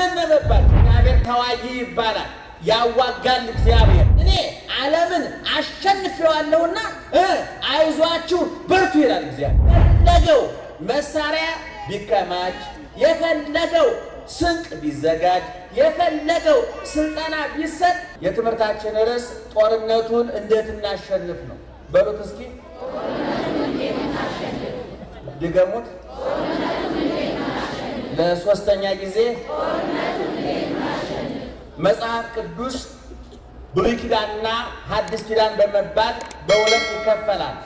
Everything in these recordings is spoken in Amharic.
አዘነበባቸው። እግዚአብሔር ተዋጊ ይባላል፣ ያዋጋል እግዚአብሔር። እኔ ዓለምን አሸንፌዋለሁና አይዟችሁ በርቱ ይላል እግዚአብሔር። የፈለገው መሳሪያ ቢከማች፣ የፈለገው ስንቅ ቢዘጋጅ፣ የፈለገው ስልጠና ቢሰጥ የትምህርታችን ርዕስ ጦርነቱን እንዴት እናሸንፍ ነው። በሉት እስኪ ድገሙት ለሶስተኛ ጊዜ። መጽሐፍ ቅዱስ ብሉይ ኪዳንና ሐዲስ ኪዳን በመባል በሁለት ይከፈላል።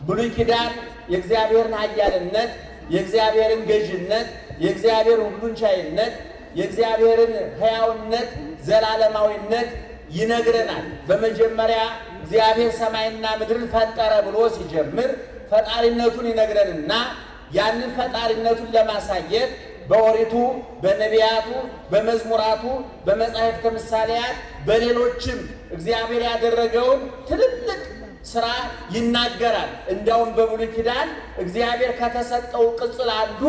ብሉይ ኪዳን የእግዚአብሔርን ኃያልነት፣ የእግዚአብሔርን ገዥነት፣ የእግዚአብሔር ሁሉን ቻይነት፣ የእግዚአብሔርን ሕያውነት፣ ዘላለማዊነት ይነግረናል። በመጀመሪያ እግዚአብሔር ሰማይና ምድርን ፈጠረ ብሎ ሲጀምር ፈጣሪነቱን ይነግረንና ያንን ፈጣሪነቱን ለማሳየት በኦሪቱ፣ በነቢያቱ፣ በመዝሙራቱ፣ በመጻሕፍተ ምሳሌያት፣ በሌሎችም እግዚአብሔር ያደረገውን ትልልቅ ስራ ይናገራል። እንዲያውም በብሉይ ኪዳን እግዚአብሔር ከተሰጠው ቅጽል አንዱ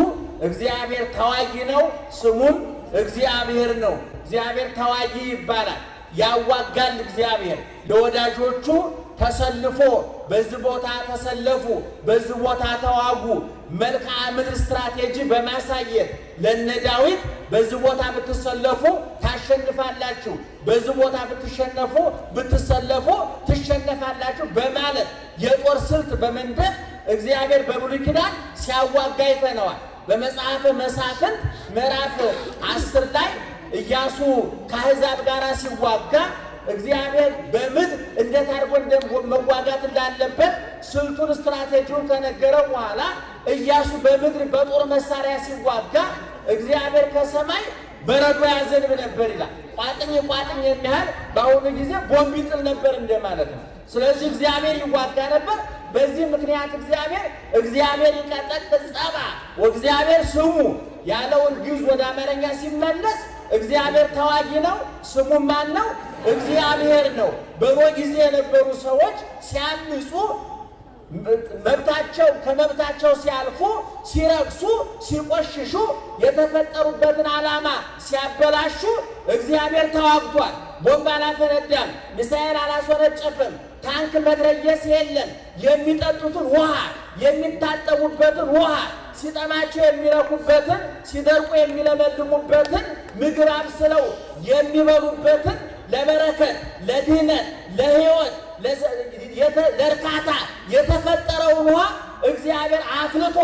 እግዚአብሔር ተዋጊ ነው፣ ስሙም እግዚአብሔር ነው። እግዚአብሔር ተዋጊ ይባላል፣ ያዋጋል። እግዚአብሔር ለወዳጆቹ ተሰልፎ በዚህ ቦታ ተሰለፉ፣ በዚህ ቦታ ተዋጉ፣ መልክዓ ምድር ስትራቴጂ በማሳየት ለነ ዳዊት በዚህ ቦታ ብትሰለፉ ታሸንፋላችሁ፣ በዚህ ቦታ ብትሰለፉ ትሸነፋላችሁ በማለት የጦር ስልት በመንደፍ እግዚአብሔር በብሉይ ኪዳን ሲያዋጋ አይተነዋል። በመጽሐፈ መሳፍንት ምዕራፍ 10 ላይ ኢያሱ ከአሕዛብ ጋር ሲዋጋ እግዚአብሔር በምድር እንዴት አድርጎ መዋጋት እንዳለበት ስልቱን ስትራቴጂውን ከነገረው በኋላ ኢያሱ በምድር በጦር መሳሪያ ሲዋጋ እግዚአብሔር ከሰማይ በረዶ ያዘንብ ነበር ይላል። ቋጥኝ የሚያህል በአሁኑ ጊዜ ቦምብ ይጥል ነበር እንደማለት ነው። ስለዚህ እግዚአብሔር ይዋጋ ነበር። በዚህ ምክንያት እግዚአብሔር ይቀጠቅጥ ጸባ ወእግዚአብሔር ስሙ ያለውን ግዕዝ ወደ አማርኛ ሲመለስ እግዚአብሔር ተዋጊ ነው፣ ስሙ ማን ነው? እግዚአብሔር ነው። በኖህ ጊዜ የነበሩ ሰዎች ሲያምፁ ከመብታቸው ሲያልፉ፣ ሲረክሱ፣ ሲቆሽሹ፣ የተፈጠሩበትን ዓላማ ሲያበላሹ እግዚአብሔር ተዋግቷል። ቦምብ አላፈነዳም፣ ሚሳኤል አላስወነጨፈም፣ ታንክ መትረየስ የለም። የሚጠጡትን ውሃ፣ የሚታጠቡበትን ውሃ፣ ሲጠማቸው የሚረኩበትን፣ ሲደርቁ የሚለመልሙበትን፣ ምግብ አብስለው የሚበሉበትን፣ ለበረከት፣ ለድህነት፣ ለሕይወት፣ ለእርካታ የተፈጠረውን ውሃ እግዚአብሔር አፍልቶ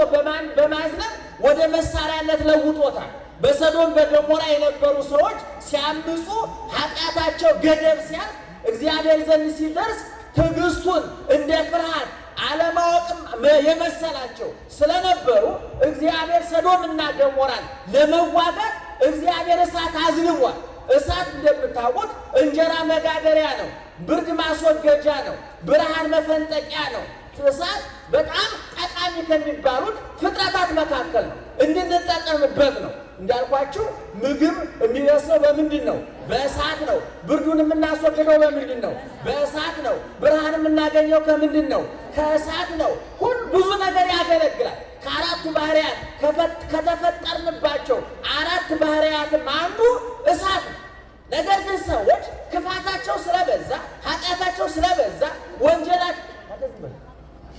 በማዝነብ ወደ መሳሪያነት ለውጦታል። በሰዶም በገሞራ የነበሩ ሰዎች ሲያምፁ ኃጢአታቸው ገደብ ሲያልፍ እግዚአብሔር ዘንድ ሲደርስ ትዕግስቱን እንደ ፍርሃት አለማወቅም የመሰላቸው ስለነበሩ እግዚአብሔር ሰዶምና ገሞራን ለመዋጋት እግዚአብሔር እሳት አዝንቧል። እሳት እንደምታውቁት እንጀራ መጋገሪያ ነው፣ ብርድ ማስወገጃ ነው፣ ብርሃን መፈንጠቂያ ነው። እሳት በጣም ጠቃሚ ከሚባሉት ፍጥረታት መካከል ነው፣ እንድንጠቀምበት ነው። እንዳልኳችሁ ምግብ የሚበስለው በምንድን ነው? በእሳት ነው። ብርዱን የምናስወግደው በምንድን ነው? በእሳት ነው። ብርሃን የምናገኘው ከምንድን ነው? ከእሳት ነው። ብዙ ነገር ያገለግላል። ከአራቱ ባህርያት ከተፈጠርንባቸው አራት ባህርያትም አንዱ እሳት ነው። ነገር ግን ሰዎች ክፋታቸው ስለበዛ፣ ኃጢአታቸው ስለበዛ፣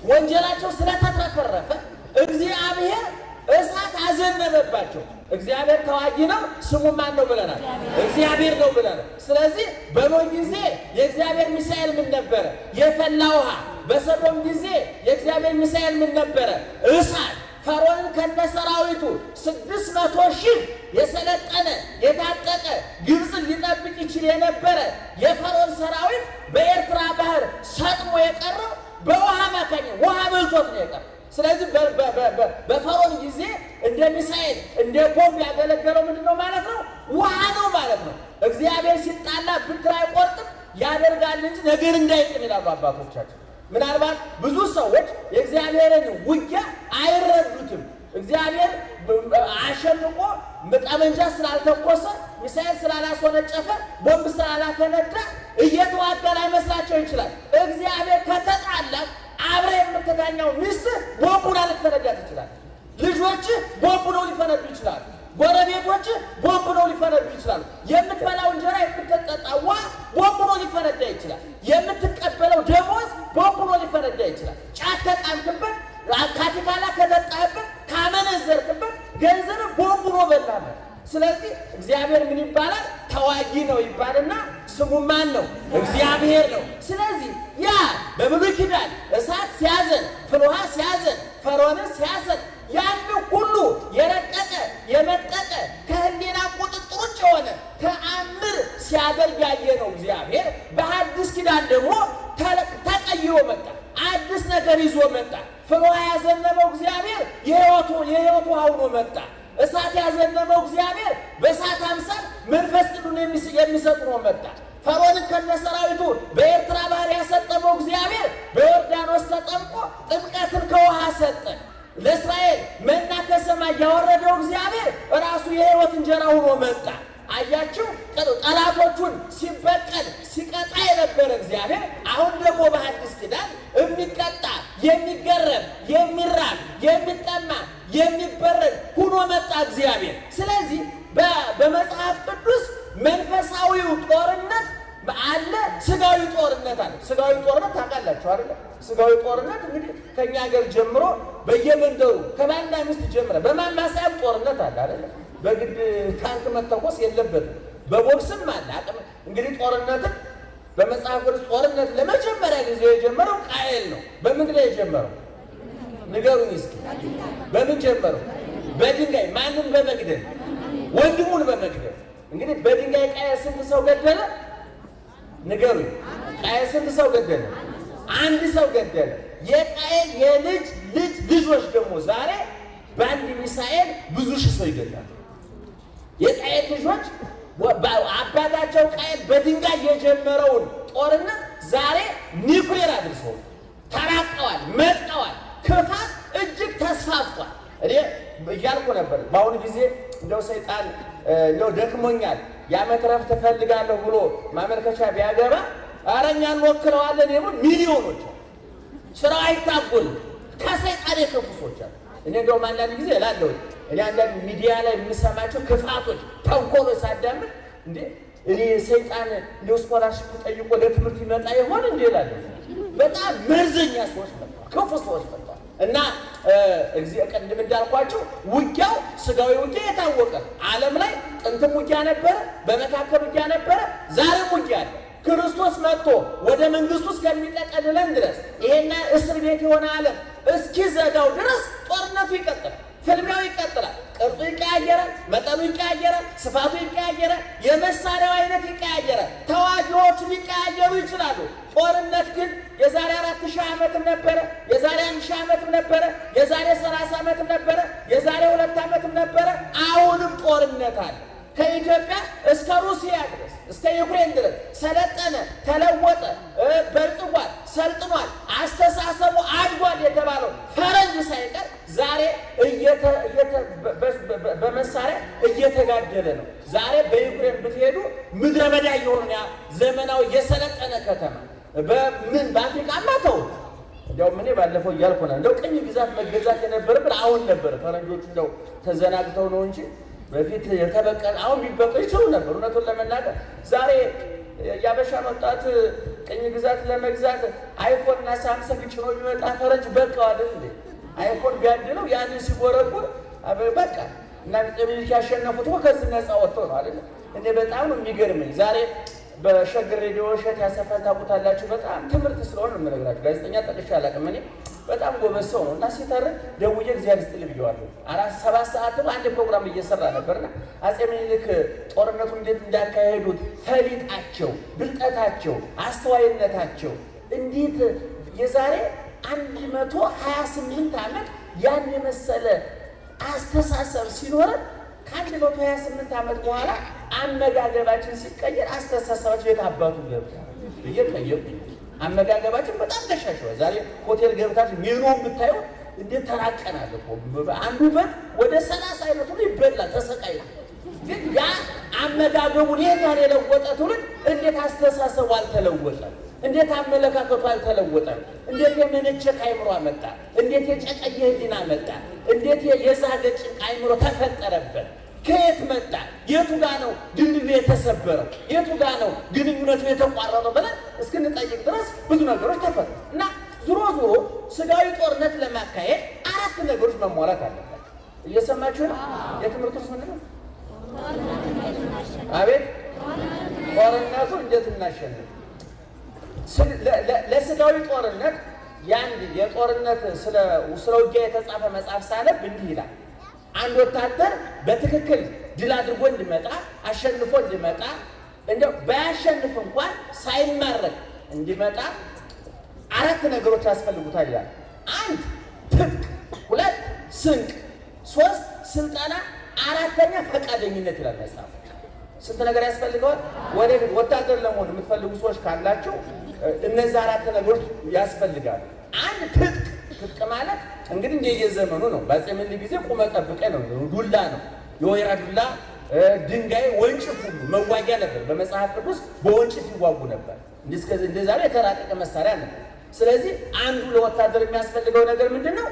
ወንጀላቸው ስለተትረፈረፈ እግዚአብሔር እሳት አዘነበባቸው። እግዚአብሔር ተዋጊ ነው፣ ስሙ ማን ነው ብለናል? እግዚአብሔር ነው ብለናል። ስለዚህ በኖህ ጊዜ የእግዚአብሔር ሚሳኤል ምን ነበረ? የፈላ ውሃ። በሰዶም ጊዜ የእግዚአብሔር ሚሳኤል ምን ነበረ? እሳት። ፈርዖን ከነሰራዊቱ 600,000 የሰለጠነ የታጠቀ ግብፅን ሊጠብቅ ይችል የነበረ የፈርዖን ሰራዊት በኤርትራ ባህር ሰጥሞ የቀረው በውሃ አማካኝ ውሃ በልቶት ነው የቀረው። ስለዚህ በፈርዖን ጊዜ እንደ ሚሳኤል እንደ ቦምብ ያገለገለው ምንድን ነው ማለት ነው? ውሃ ነው ማለት ነው። እግዚአብሔር ሲጣላ ብድር አይቆርጥም ያደርጋል እንጂ ነገር እንዳይጥል ይላሉ አባቶቻችን። ምናልባት ብዙ ሰዎች የእግዚአብሔርን ውጊያ አይረዱትም። እግዚአብሔር አሸንቆ ጠመንጃ ስላልተኮሰ፣ ሚሳኤል ስላላስወነጨፈ፣ ቦምብ ስላላፈነዳ እየተዋጋ ላይመስላቸው ይችላል። እግዚአብሔር ከተጣላ አብረ የምትተኛው ሚስት ቦምቡን ልትፈነዳ ትችላለች። ልጆች ቦምብ ነው ሊፈነዱ ይችላሉ። ጎረቤቶች ቦምብ ነው ሊፈነዱ የምትበላው እንጀራ የምትጠጣው ውሃ ቦምቦ ሊፈነዳ ይችላል። የምትቀበለው ደሞዝ ቦምቦ ሊፈነዳ ይችላል። ጫት ከቃምክበት፣ ካቲካላ ከጠጣህበት፣ ካመነዘርክበት ገንዘብ ቦምቦ በላበት። ስለዚህ እግዚአብሔር ምን ይባላል? ተዋጊ ነው ይባልና ስሙ ማን ነው? እግዚአብሔር ነው። ስለዚህ ያ በብሉይ ኪዳን እሳት ሲያዘን፣ ፍልውሃ ሲያዘን፣ ፈርዖንን ሲያዘን ያን ሁሉ የረቀቀ የመጠቀ ከህሊና ቁጥጥር ውጭ የሆነ ተአምር ሲያደርግ ያየ ነው እግዚአብሔር። በሐዲስ ኪዳን ደግሞ ተቀይሮ መጣ። አዲስ ነገር ይዞ መጣ። ፍልውሃ ያዘነበው እግዚአብሔር የሕይወቱ ውሃ ሆኖ መጣ። እሳት ያዘነበው እግዚአብሔር በእሳት አምሳል መንፈስ ቅዱስ የሚሰጥ ሆኖ መጣ። ፈርዖንን ከነሰራዊቱ በኤርትራ ባህር ያሰጠመው እግዚአብሔር በዮርዳኖስ ተጠምቆ ጥምቀትን ከውሃ ሰጠ። ለእስራኤል መና ከሰማይ ያወረደው እግዚአብሔር ራሱ የሕይወት እንጀራ ሆኖ መጣ። አያችሁ፣ ጠላቶቹን ሲበቀል ሲቀጣ የነበረ እግዚአብሔር አሁን ደግሞ በሐዲስ ኪዳን የሚቀጣ የሚገረም የሚራብ የሚጠማ የሚበረድ ሆኖ መጣ እግዚአብሔር። ስለዚህ በመጽሐፍ ቅዱስ መንፈሳዊው ጦርነት አለ፣ ስጋዊ ጦርነት አለ። ስጋዊ ጦርነት ታውቃላችሁ አይደል? ስጋዊ ጦርነት እንግዲህ ከኛ ሀገር ጀምሮ በየመንደሩ ከባልና ሚስት ጀምረ በማማሳያም ጦርነት አለ አይደል? በግድ ታንክ መተኮስ የለበትም። በቦክስም አለ አቅም። እንግዲህ ጦርነትን በመጽሐፍ ቅዱስ ጦርነት ለመጀመሪያ ጊዜ የጀመረው ቃየል ነው። በምን ላይ የጀመረው ንገሩኝ እስኪ። በምን ጀመረው? በድንጋይ። ማንም በመግደል ወንድሙን በመግደል። እንግዲህ በድንጋይ ቃየል ስንት ሰው ገደለ? ንገሩኝ። ቃየል ስንት ሰው ገደለ? አንድ ሰው ገደለ። የቃየል የልጅ ልጆች ደግሞ ዛሬ በአንድ ሚሳኤል ብዙ ሺህ ሰው ይገድላል። የቃየል ልጆች አባታቸው ቃየል በድንጋይ የጀመረውን ጦርነት ዛሬ ኒውክሌር አድርሰው ተራቀዋል፣ መጥቀዋል። ክፋት እጅግ ተስፋፍቷል። እኔ እያልኩ ነበር በአሁኑ ጊዜ እንደው ሰይጣን እንደው ደክሞኛል የዓመት ረፍት እፈልጋለሁ ብሎ ማመልከቻ ቢያገባ ኧረ እኛ እንወክለዋለን የሚሉ ሚሊዮኖች ስራው አይታጎልም። ከሰይጣን የከፉ ሰዎች አሉ። እኔ እንደውም አንዳንድ ጊዜ እላለሁ እኔ አንዳንድ ሚዲያ ላይ የምሰማቸው ክፋቶች፣ ተንኮሎች ሳዳምጥ እንዴ እኔ ሰይጣን እንደ ስኮላርሽፕ ጠይቆ ለትምህርት ይመጣ ይሆን እንዴ እላለሁ። በጣም መርዘኛ ሰዎች መጥተዋል፣ ክፉ ሰዎች መጥተዋል። እና ቅድም እንዳልኳቸው ውጊያው ስጋዊ ውጊያ የታወቀ ዓለም ላይ ጥንትም ውጊያ ነበረ፣ በመካከል ውጊያ ነበረ፣ ዛሬም ውጊያ አለ። ክርስቶስ መጥቶ ወደ መንግስቱ እስከሚጠቀልለን ድረስ ይሄና እስር ቤት የሆነ ዓለም እስኪዘጋው ድረስ ጦርነቱ ይቀጥላል፣ ፍልሚያው ይቀጥላል። ቅርጹ ይቀያየራል፣ መጠኑ ይቀያየራል፣ ስፋቱ ይቀያየራል፣ የመሳሪያው አይነት ይቀያየራል፣ ተዋጊዎቹ ሊቀያየሩ ይችላሉ። ጦርነት ግን የዛሬ 4000 ዓመትም ነበረ፣ የዛሬ 1000 ዓመትም ነበረ፣ የዛሬ 30 ዓመትም ነበረ፣ የዛሬ 2 ዓመትም ነበረ። አሁንም ጦርነት አለ። ከኢትዮጵያ እስከ ሩሲያ ድረስ እስከ ዩክሬን ድረስ ሰለጠነ፣ ተለወጠ፣ በልጽጓል፣ ሰልጥኗል፣ አስተሳሰቡ አድጓል የተባለው ፈረንጅ ሳይቀር ዛሬ በመሳሪያ እየተጋደለ ነው። ዛሬ በዩክሬን ብትሄዱ ምድረ በዳ የሆነ ዘመናዊ የሰለጠነ ከተማ በምን በአፍሪካማ ተው። እንደውም እኔ ባለፈው እያልኩ ነው እንደው ቅኝ ግዛት መገዛት የነበረብን አሁን ነበር። ፈረንጆቹ እንደው ተዘናግተው ነው እንጂ በፊት የተበቀል አሁን ቢበቀል ይችሉ ነበር። እውነቱን ለመናገር ዛሬ ያበሻን ወጣት ቅኝ ግዛት ለመግዛት አይፎን እና ሳምሰንግ ጭኖ ቢመጣ ፈረንጅ በቃው አይደል እንዴ? አይፎን ቢያድለው ያንን ሲጎረጉር በቃ እና ሚኒሊክ ያሸነፉት ከዚህ ነፃ ወጥተው ነው አይደል? እኔ በጣም ነው የሚገርመኝ ዛሬ በሸገር ሬዲዮ እሸት ያሰፋን ታውቁታላችሁ። በጣም ትምህርት ስለሆነ ነው የምነግራችሁ። ጋዜጠኛ ጠቅሼ አላውቅም። እኔ በጣም ጎበዝ ሰው ነው እና ሲተርክ ደውዬ እግዚአብሔር ይስጥልኝ ብየዋለሁ። 7 ሰዓት አንድ ፕሮግራም እየሰራ ነበርና አፄ ምኒልክ ጦርነቱ እንዴት እንዳካሄዱት ፈሊጣቸው፣ ብልጠታቸው፣ አስተዋይነታቸው እንዴት የዛሬ 128 ዓመት ያን የመሰለ አስተሳሰብ ሲኖረን ከ128 ዓመት በኋላ አመጋገባችን ሲቀየር አስተሳሰባችን የታባቱ ገብታ እየቀየሩ አመጋገባችን በጣም ተሻሽሏል። ዛሬ ሆቴል ገብታችሁ ሜኑውን ብታዩ እንዴት ተራቀናል እኮ አንዱ በት ወደ 30 አይነቱ ይበላል ተሰቃይቶ። ግን ያ አመጋገቡን ይሄን የለወጠ ትውልድ እንዴት አስተሳሰቡ አልተለወጠም? እንዴት አመለካከቱ አልተለወጠም? እንዴት የመነቸክ አይምሮ አመጣ? እንዴት የጨቀየ ህሊና አመጣ? እንዴት የዛገ ጭንቅ አይምሮ ተፈጠረበት? ከየት መጣ? የቱ ጋ ነው ድልድዩ የተሰበረው? የቱ ጋ ነው ግንኙነቱ የተቋረጠው ብለን እስክንጠይቅ ድረስ ብዙ ነገሮች ተፈጠሩ እና ዙሮ ስጋዊ ጦርነት ለማካሄድ 4 ነገሮች መሟላት አለበት። እየሰማችሁ ነው? የትምህርቱ ርዕስ ምንድን ነው? አቤት ጦርነቱን እንዴት እናሸንፍ? ለስጋዊ ጦርነት ያንድ የጦርነት ስለ ውጊያ የተጻፈ መጽሐፍ ሳነብ እንዲህ ይላል። አንድ ወታደር በትክክል ድል አድርጎ እንዲመጣ አሸንፎ እንዲመጣ እንደው ባያሸንፍ እንኳን ሳይማረክ እንዲመጣ 4 ነገሮች ያስፈልጉታል ይላል። 1 ትጥቅ፣ 2 ስንቅ፣ 3 ስልጠና፣ 4ኛ ፈቃደኝነት ይላል መጽሐፉ። ስንት ነገር ያስፈልገዋል? ወደፊት ወታደር ለመሆን የምትፈልጉ ሰዎች ካላችሁ እነዚህ 4 ነገሮች ያስፈልጋሉ። 1 ትጥቅ ማለት እንግዲህ እንደየዘመኑ ነው። በአፄ ምኒልክ ጊዜ ቁመ ጠብቀ ነው፣ ዱላ ነው፣ የወይራ ዱላ፣ ድንጋይ፣ ወንጭፍ ሁሉ መዋጊያ ነበር። በመጽሐፍ ቅዱስ በወንጭፍ ይዋጉ ነበር። እንደዛሬ የተራቀቀ መሳሪያ ነበር። ስለዚህ አንዱ ለወታደር የሚያስፈልገው ነገር ምንድን ነው?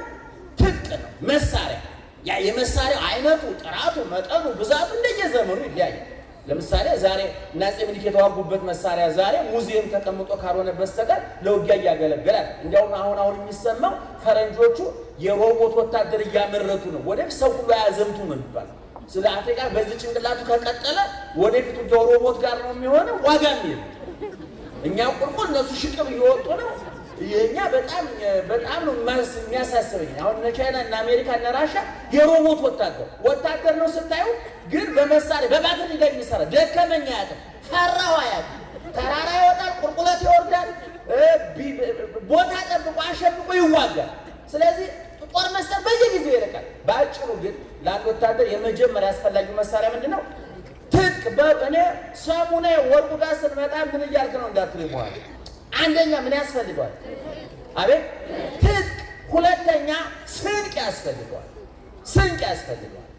ትጥቅ ነው፣ መሳሪያ። ያ የመሳሪያው አይነቱ፣ ጥራቱ፣ መጠኑ፣ ብዛቱ እንደየዘመኑ ይለያያል። ለምሳሌ ዛሬ አፄ ምኒልክ የተዋጉበት መሳሪያ ዛሬ ሙዚየም ተቀምጦ ካልሆነ በስተቀር ለውጊያ እያገለገላል። እንዲያውም አሁን የሚሰማው ፈረንጆቹ የሮቦት ወታደር እያመረቱ ነው። ወደፊት ሰው ሁሉ አያዘምቱ ነው የሚባለው። ስለ አፍሪካ በዚህ ጭንቅላቱ ከቀጠለ ወደፊት ሮቦት ጋር ነው የሚሆነው። ዋጋ የሚል እኛ ቁልቁል እነሱ ሽቅብ እየወጡ ነው። የኛ በጣም ነው የሚያሳስበኝ። አሁን እነ ቻይና እና አሜሪካ እና ራሻ የሮቦት ወታደር ነው ስታዩ፣ ግን በመሳሪያ በባትሪ ላይ የሚሰራ ደከመኝ አያውቅም፣ ፈራው አያውቅም። ተራራ ይወጣል፣ ቁልቁለት ይወርዳል፣ ቦታ ጠብቆ አሸብቆ ይዋጋል። ስለዚህ ጦር መስጠት በየጊዜው ይርቃል። በአጭሩ ግን ለአንድ ወታደር የመጀመሪያ አስፈላጊው መሳሪያ ምንድን ነው? ትጥቅ። እኔ ሰሙነ ወርቁ ጋር ስንመጣ ምን እያልክ ነው እንዳትሉ ይሆናል። አንደኛ ምን ያስፈልገዋል? አቤት ትጥቅ። ሁለተኛ ስንቅ ያስፈልገዋል። ስንቅ ያስፈልገዋል።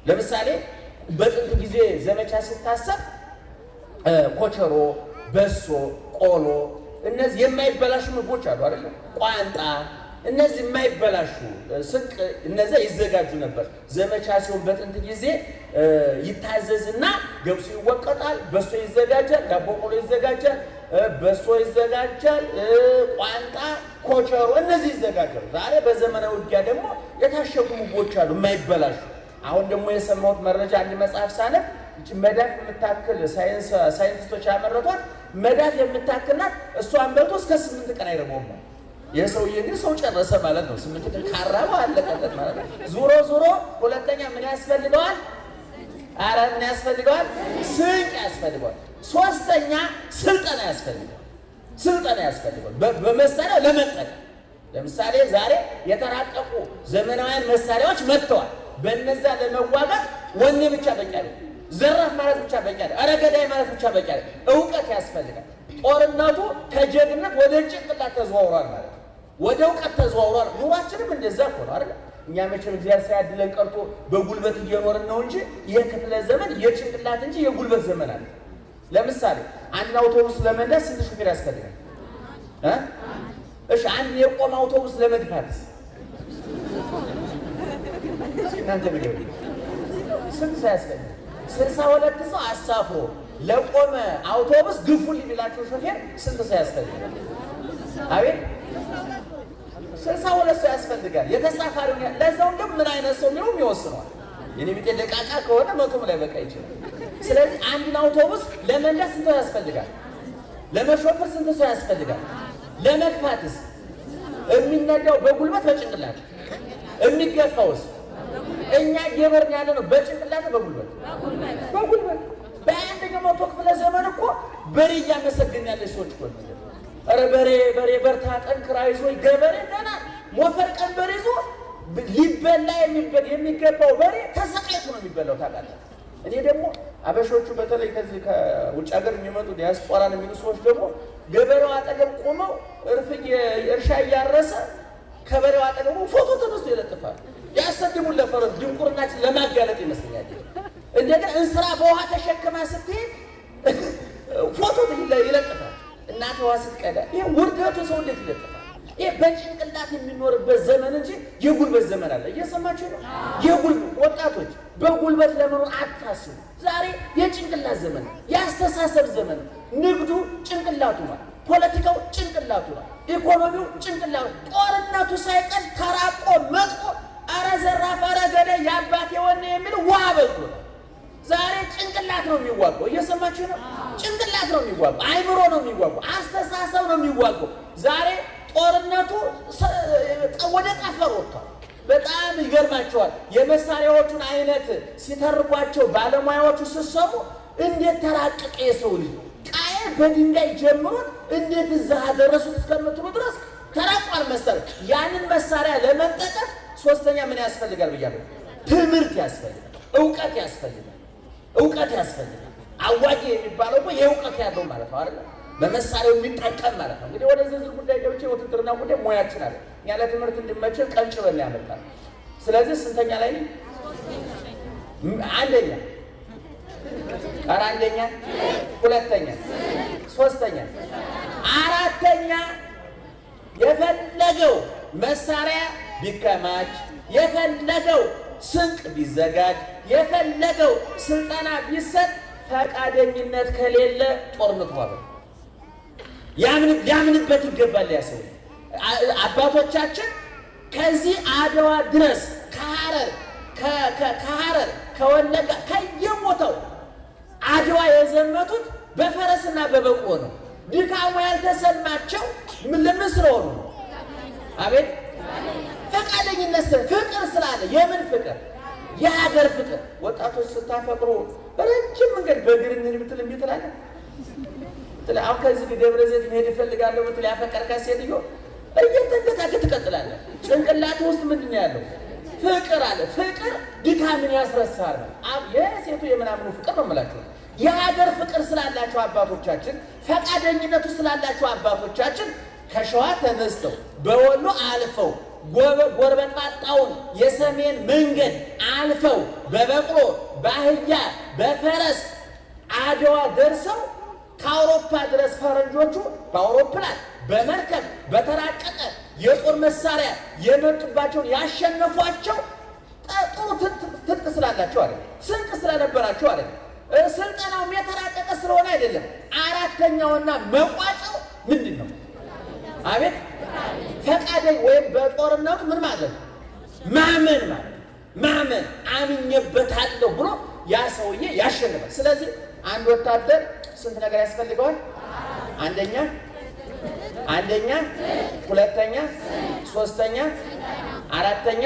ለምሳሌ በጥንት ጊዜ ዘመቻ ሲታሰብ ኮቸሮ፣ በሶ፣ ቆሎ እነዚህ የማይበላሹ ምግቦች አሉ አይደል? ቋንጣ፣ እነዚህ የማይበላሹ ስንቅ እነዚያ ይዘጋጁ ነበር። ዘመቻ ሲሆን በጥንት ጊዜ ይታዘዝና ገብሱ ይወቀጣል፣ በሶ ይዘጋጃል፣ ዳቦ ቆሎ ይዘጋጃል፣ በሶ ይዘጋጃል፣ ቋንጣ፣ ኮቸሮ እነዚህ ይዘጋጃሉ። ዛሬ በዘመናዊ ውጊያ ደግሞ የታሸጉ ምግቦች አሉ የማይበላሹ። አሁን ደግሞ የሰማሁት መረጃ አንድ መጽሐፍ ሳነብ መዳፍ የምታክል ሳይንቲስቶች ያመረቷት መዳፍ የምታክልናት እሷን በልቶ እስከ 8 ቀን አይረበውም። የሰውዬ ግን ሰው ጨረሰ ማለት ነው። 8 ቀን ካራባ አለቀለት ማለት ነው። ዙሮ ሁለተኛ ምን ያስፈልገዋል? ኧረ ምን ያስፈልገዋል? ስንቅ ያስፈልገዋል። ሶስተኛ ስልጠና ያስፈልገዋል። ስልጠና ያስፈልገዋል በመሳሪያው ለመጠቀም። ለምሳሌ ዛሬ የተራቀቁ ዘመናዊያን መሳሪያዎች መጥተዋል። በእነዛ ለመዋጋት ወኔ ብቻ በቂ አይደለም። ዘራፍ ማለት ብቻ በቂ አይደለም። ኧረ ገዳይ ማለት ብቻ በቂ አይደለም። እውቀት ያስፈልጋል። ጦርነቱ ከጀግነት ወደ ጭንቅላት ተዘዋውሯል ማለት ነው። ወደ እውቀት ተዘዋውሯል። ኑሯችንም እንደዛ እኮ ነው አይደል? እኛ መቼም እግዚአብሔር ሳያድለን ቀርቶ በጉልበት እየኖርን ነው እንጂ ይህ ክፍለ ዘመን የጭንቅላት እንጂ የጉልበት ዘመን አለ። ለምሳሌ አንድ አውቶቡስ ለመንዳት ስንት ሹፌር ያስፈልጋል? እሺ አንድ የቆመ አውቶቡስ ለመድፋትስ እናንተ ቢገቡ ስንት ሰው ያስፈልጋል? 62 ሰው አሳፍሮ ለቆመ አውቶቡስ ግፉልኝ ቢላችሁ ሾፌር ስንት ሰው ያስፈልጋል? አቤት 62 ሰው ያስፈልጋል። የተሳፋሪውን ለዛው ግን ምን አይነት ሰው የሚለውም ይወስነዋል። የኔ ቢጤ ደቃቃ ከሆነ 100 ላይ በቃ ይችላል። ስለዚህ አንድን አውቶቡስ ለመንዳት ስንት ሰው ያስፈልጋል? ለመሾፈር ስንት ሰው ያስፈልጋል? ለመግፋትስ? የሚነዳው በጉልበት በጭንቅላት የሚገፋውስ? እኛ እየበርን ያለ ነው በጭንቅላት በጉልበት በጉልበት። በአንደኛው መቶ ክፍለ ዘመን እኮ በሬ እያመሰገን ያለ ሰዎች እኮ ኧረ በሬ በርታ ጠንክራ ይዞ ገበሬ ገና ሞፈር ቀንበር ይዞ ሊበላ የሚገባው በሬ ተሰቃይቶ ነው የሚበላው። ታውቃለህ። እኔ ደግሞ አበሾቹ በተለይ ከዚህ ከውጭ ሀገር የሚመጡ ዲያስፖራን የሚሉ ሰዎች ደግሞ ገበሬው አጠገብ ቆመው እርሻ እያረሰ ከበሬው አጠገቡ ፎቶ ተነስቶ ይለጥፋል። ያሰድሙን ለፈረስ ድንቁርናችን ለማጋለጥ ይመስለኛል። እንደገና እንስራ በውሃ ተሸክማ ስትሄድ ፎቶ ይለጥፋል። እናት ውሃ ስትቀዳ ይሄ ውርደቱ ሰው እንዴት ይለጥፋል? ይሄ በጭንቅላት የሚኖርበት ዘመን እንጂ የጉልበት ዘመን አለ። እየሰማችሁ ነው? የጉልበት ወጣቶች በጉልበት ለመኖር አታስቡ። ዛሬ የጭንቅላት ዘመን፣ የአስተሳሰብ ዘመን። ንግዱ ጭንቅላቱ ነው፣ ፖለቲካው ጭንቅላቱ ነው፣ ኢኮኖሚው ጭንቅላቱ፣ ጦርነቱ ሳይቀር ተራቆ መጥቆ አረ ዘራፍ አረ ገዳይ የአባቴ ወኔ የሚል ውሃ በልቶ ነው። ዛሬ ጭንቅላት ነው የሚዋጋው። እየሰማችሁ ነው? ጭንቅላት ነው የሚዋጋው፣ አይምሮ ነው የሚዋጋው፣ አስተሳሰብ ነው የሚዋጋው። ዛሬ ጦርነቱ ወደ ጠፈር ወጥቷል። በጣም ይገርማቸዋል። የመሳሪያዎቹን አይነት ሲተርኳቸው ባለሙያዎቹ ሲሰሙ እንዴት ተራቀቀ የሰው ልጅ ቃየል በድንጋይ ጀምሮት እንዴት እዛ ደረሱት እስከምትሉ ድረስ ተራቋል መሳሪያ። ያንን መሳሪያ ለመጠቀም ሶስተኛ ምን ያስፈልጋል ብያለሁ? ትምህርት ያስፈልጋል፣ እውቀት ያስፈልጋል፣ እውቀት ያስፈልጋል። አዋቂ የሚባለው እኮ የእውቀት ያለው ማለት ነው አይደል? በመሳሪያው የሚጠቀም ማለት ነው። እንግዲህ ወደ ዝርዝር ጉዳይ ገብቼ ውትድርና ጉዳይ ሙያችን አለ። እኛ ለትምህርት እንዲመችን ቀንጭበን ያመጣል። ስለዚህ ስንተኛ ላይ ነኝ? አንደኛ ኧረ አንደኛ፣ ሁለተኛ፣ ሶስተኛ፣ አራተኛ የፈለገው መሳሪያ ቢከማች፣ የፈለገው ስንቅ ቢዘጋጅ፣ የፈለገው ስልጠና ቢሰጥ ፈቃደኝነት ከሌለ ጦርነት ማለት ያምንበት ይገባል። ያሰው አባቶቻችን ከዚህ አድዋ ድረስ ከሐረር ከወለጋ ከየቦታው አድዋ የዘመቱት በፈረስና በበቅሎ ነው። ድካሙ ያልተሰማቸው ለምን ስለሆኑ ነው? አቤት ፈቃደኝነት፣ ፍቅር ስላለ። የምን ፍቅር? የሀገር ፍቅር። ወጣቶች ስታፈቅሩ በረጅም መንገድ በእግር እንሂድ ብትል እምቢ ትላለህ። አሁን ከዚህ ደብረ ዘይት መሄድ እፈልጋለሁ ብትል ያፈቀርካት ሴትዮ እየተንገታገት ትቀጥላለህ። ጭንቅላት ውስጥ ምንድን ነው ያለው? ፍቅር አለ። ፍቅር ድካምን ያስረሳል። የሴቱ የምናምኑ ፍቅር ነው የምላቸው። የሀገር ፍቅር ስላላቸው አባቶቻችን፣ ፈቃደኝነቱ ስላላቸው አባቶቻችን ከሸዋ ተነስተው በወሎ አልፈው ጎርበጣጣውን የሰሜን መንገድ አልፈው በበቅሎ በአህያ በፈረስ አድዋ ደርሰው ከአውሮፓ ድረስ ፈረንጆቹ በአውሮፕላን በመርከብ በተራቀቀ የጦር መሳሪያ የመጡባቸውን ያሸነፏቸው ጥሩ ትጥቅ ስላላቸው አለ፣ ስንቅ ስለነበራቸው አለ። ስልጠናውም የተራቀቀ ስለሆነ አይደለም። አራተኛውና መቋጫው ምንድን ነው? አቤት ፈቃደኝ ወይም በጦርነቱ ምን ማለት ነው? ማመን ማለት ማመን፣ አምኜበታለሁ ብሎ ያ ሰውዬ ያሸንፋል። ስለዚህ አንድ ወታደር ስንት ነገር ያስፈልገዋል? አንደኛ፣ ሁለተኛ፣ ሶስተኛ፣ አራተኛ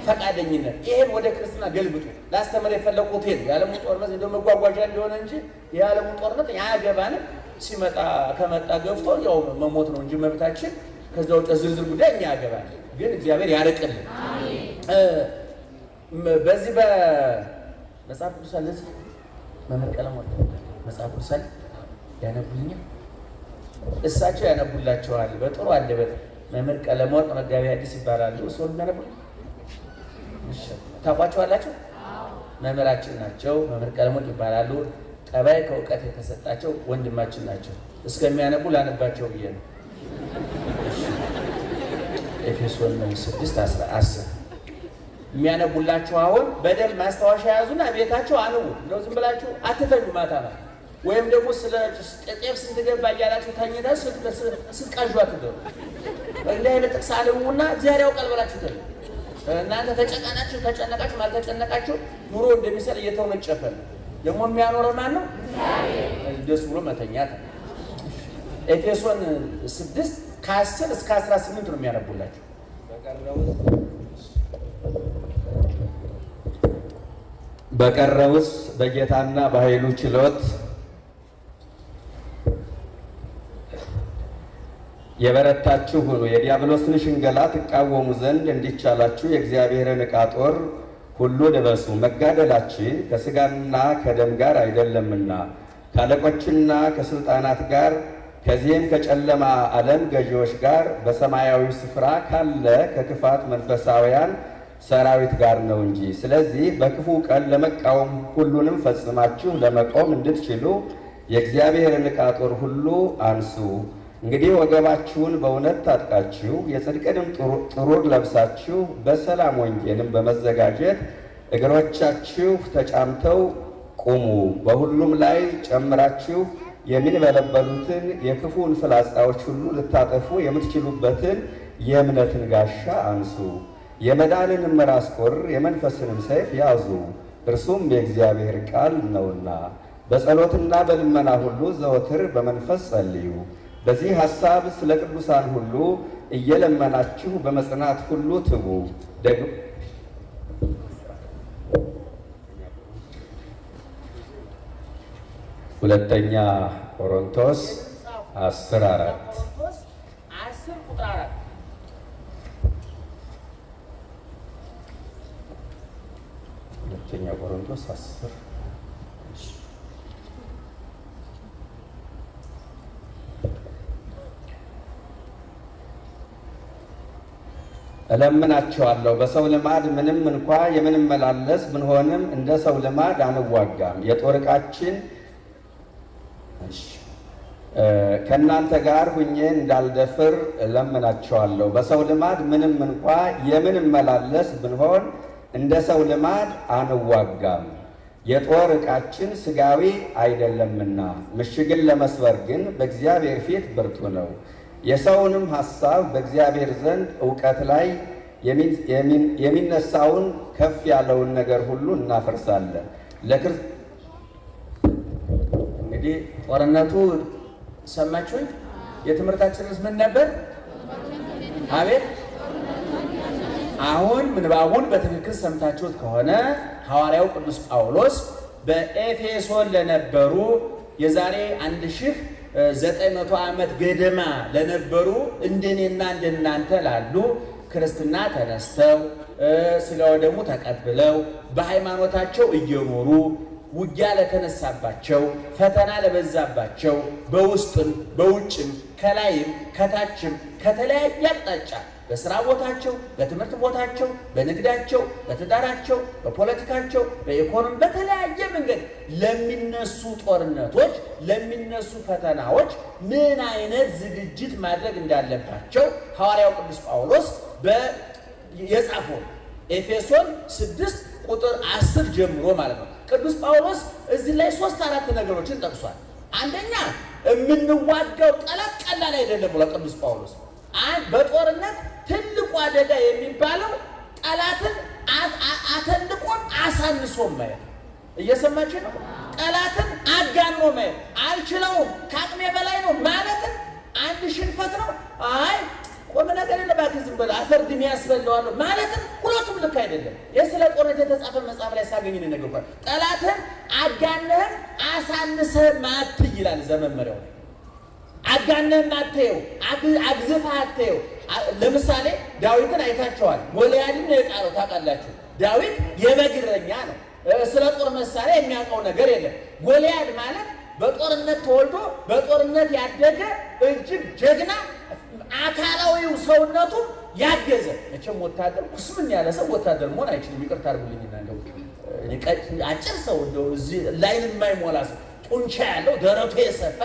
ፈቃደኝነት። ይሄን ወደ ክርስትና ገልብጡ። ላስተምር የፈለኩት ይሄን የዓለሙ ጦርነት እንደው መጓጓዣ እንደሆነ እንጂ የዓለሙ ጦርነት ያገባንም ሲመጣ ከመጣ ገፍቶ ያው መሞት ነው እንጂ መብታችን። ከዛ ውጭ ዝርዝር ጉዳይ እኛ ያገባል፣ ግን እግዚአብሔር ያርቅልን። በዚህ በመጽሐፍ ቅዱስ አለ መምህር ቀለም ወጣ መጽሐፍ ቅዱስ ያነቡልኛል፣ እሳቸው ያነቡላቸዋል በጥሩ አንደበት። መምህር ቀለም ወጥ መጋቢ አዲስ ይባላሉ። እሱን ያነቡ ታውቋቸዋላችሁ? መምህራችን ናቸው። መምህር ቀለም ወጥ ይባላሉ። ጠባይ ከእውቀት የተሰጣቸው ወንድማችን ናቸው። እስከሚያነቡ ላነባቸው ብዬ ነው። ኤፌሶን 6:10 የሚያነቡላችሁ አሁን በደንብ ማስታወሻ ያዙና ቤታቸው አንቡ። እንደው ዝም ብላችሁ አትተኙ ማታ ነው። ወይም ደግሞ ስለ ጤፍ ስንት ገባ እያላችሁ ተኝታችሁ ስትቃዡ አትገቡ። በእንዲህ አይነት ጥቅስ አንቡና እግዚአብሔር ያውቃል ብላችሁ ተኙ። እናንተ ተጨነቃችሁ አልተጨነቃችሁ ኑሮ እንደሚሰል እየተወነጨፈ ነው። ደግሞ የሚያኖረው ማን ነው? ደስ ብሎ መተኛት ነው። ኤፌሶን 6:10 እስከ 18 ነው የሚያነቡላችሁ። በቀረውስ በጌታና በኃይሉ ችሎት የበረታችሁ ሁኑ፣ የዲያብሎስን ሽንገላ ትቃወሙ ዘንድ እንዲቻላችሁ የእግዚአብሔርን ዕቃ ጦር ሁሉ ልበሱ። መጋደላችን ከሥጋና ከደም ጋር አይደለምና ከአለቆችና ከሥልጣናት ጋር ከዚህም ከጨለማ ዓለም ገዢዎች ጋር በሰማያዊ ስፍራ ካለ ከክፋት መንፈሳውያን ሰራዊት ጋር ነው እንጂ። ስለዚህ በክፉ ቀን ለመቃወም ሁሉንም ፈጽማችሁ ለመቆም እንድትችሉ የእግዚአብሔርን ዕቃ ጦር ሁሉ አንሱ። እንግዲህ ወገባችሁን በእውነት ታጥቃችሁ የጽድቅንም ጥሩር ለብሳችሁ በሰላም ወንጌልም በመዘጋጀት እግሮቻችሁ ተጫምተው ቁሙ። በሁሉም ላይ ጨምራችሁ የሚንበለበሉትን የክፉን ፍላጻዎች ሁሉ ልታጠፉ የምትችሉበትን የእምነትን ጋሻ አንሱ። የመዳንንም ራስ ቁር የመንፈስንም ሰይፍ ያዙ፣ እርሱም የእግዚአብሔር ቃል ነውና። በጸሎትና በልመና ሁሉ ዘወትር በመንፈስ ጸልዩ። በዚህ ሐሳብ ስለ ቅዱሳን ሁሉ እየለመናችሁ በመጽናት ሁሉ ትጉ። ሁለተኛ ቆሮንቶስ 10:4 ሁለተኛ ቆሮንቶስ 10 እለምናችኋለሁ በሰው ልማድ ምንም እንኳ የምንመላለስ ብንሆንም እንደ ሰው ልማድ አንዋጋም። የጦር ዕቃችን ከእናንተ ጋር ሁኜ እንዳልደፍር እለምናችኋለሁ። በሰው ልማድ ምንም እንኳ የምንመላለስ ብንሆን እንደ ሰው ልማድ አንዋጋም። የጦር ዕቃችን ሥጋዊ አይደለምና ምሽግን ለመስበር ግን በእግዚአብሔር ፊት ብርቱ ነው። የሰውንም ሐሳብ በእግዚአብሔር ዘንድ ዕውቀት ላይ የሚነሳውን ከፍ ያለውን ነገር ሁሉ እናፈርሳለን። እንግዲህ ጦርነቱ ሰማችሁኝ። የትምህርታችንስ ምን ነበር? አቤት። አሁን ምንባቡን በትክክል ሰምታችሁት ከሆነ ሐዋርያው ቅዱስ ጳውሎስ በኤፌሶን ለነበሩ የዛሬ 1900 ዓመት ገደማ ለነበሩ እንደኔና እንደናንተ ላሉ ክርስትና ተነስተው ሥጋው ደግሞ ተቀብለው በሃይማኖታቸው እየኖሩ ውጊያ ለተነሳባቸው ፈተና ለበዛባቸው በውስጥም በውጭም ከላይም ከታችም ከተለያየ አቅጣጫ በስራ ቦታቸው፣ በትምህርት ቦታቸው፣ በንግዳቸው፣ በትዳራቸው፣ በፖለቲካቸው፣ በኢኮኖሚ በተለያየ መንገድ ለሚነሱ ጦርነቶች፣ ለሚነሱ ፈተናዎች ምን አይነት ዝግጅት ማድረግ እንዳለባቸው ሐዋርያው ቅዱስ ጳውሎስ የጻፈው ኤፌሶን 6 ቁጥር 10 ጀምሮ ማለት ነው። ቅዱስ ጳውሎስ እዚህ ላይ 3-4 ነገሮችን ጠቅሷል። አንደኛ የምንዋጋው ጠላት ቀላል አይደለም ብሎ ቅዱስ ጳውሎስ በጦርነት ትልቁ አደጋ የሚባለው ጠላትን አተልቆን አሳንሶ ማየት። እየሰማችሁ ነው? ጠላትን አጋኖ ማየት። አልችለውም፣ ከአቅሜ በላይ ነው ማለትን አንድ ሽንፈት ነው። አይ ቆም ነገር የለባትም ዝም ብለህ አፈር ድሜ ያስበላዋለሁ ማለትን ሁለቱም ልክ አይደለም። የስለ ጦርነት የተጻፈ መጽሐፍ ላይ ሳገኝ ነገር ጠላትን አጋነህን አሳንሰህ ማትይ ይላል ዘመመሪያው። አጋነህን አትየው፣ አግዝፈህ አትየው። ለምሳሌ ዳዊትን አይታቸዋል። ጎልያድን ነው የጣለው ታውቃላችሁ። ዳዊት የበግ እረኛ ነው። ስለ ጦር መሳሪያ የሚያውቀው ነገር የለም። ጎልያድ ማለት በጦርነት ተወልዶ በጦርነት ያደገ እጅግ ጀግና አካላዊው ሰውነቱ ያገዘ። መቼም ወታደር ቁስምን ያለ ሰው ወታደር መሆን አይችልም። ይቅርታ አድርጉልኝና እንደው አጭር ሰው እንደው እዚህ ላይን የማይሞላ ሰው ጡንቻ ያለው ደረቱ የሰፋ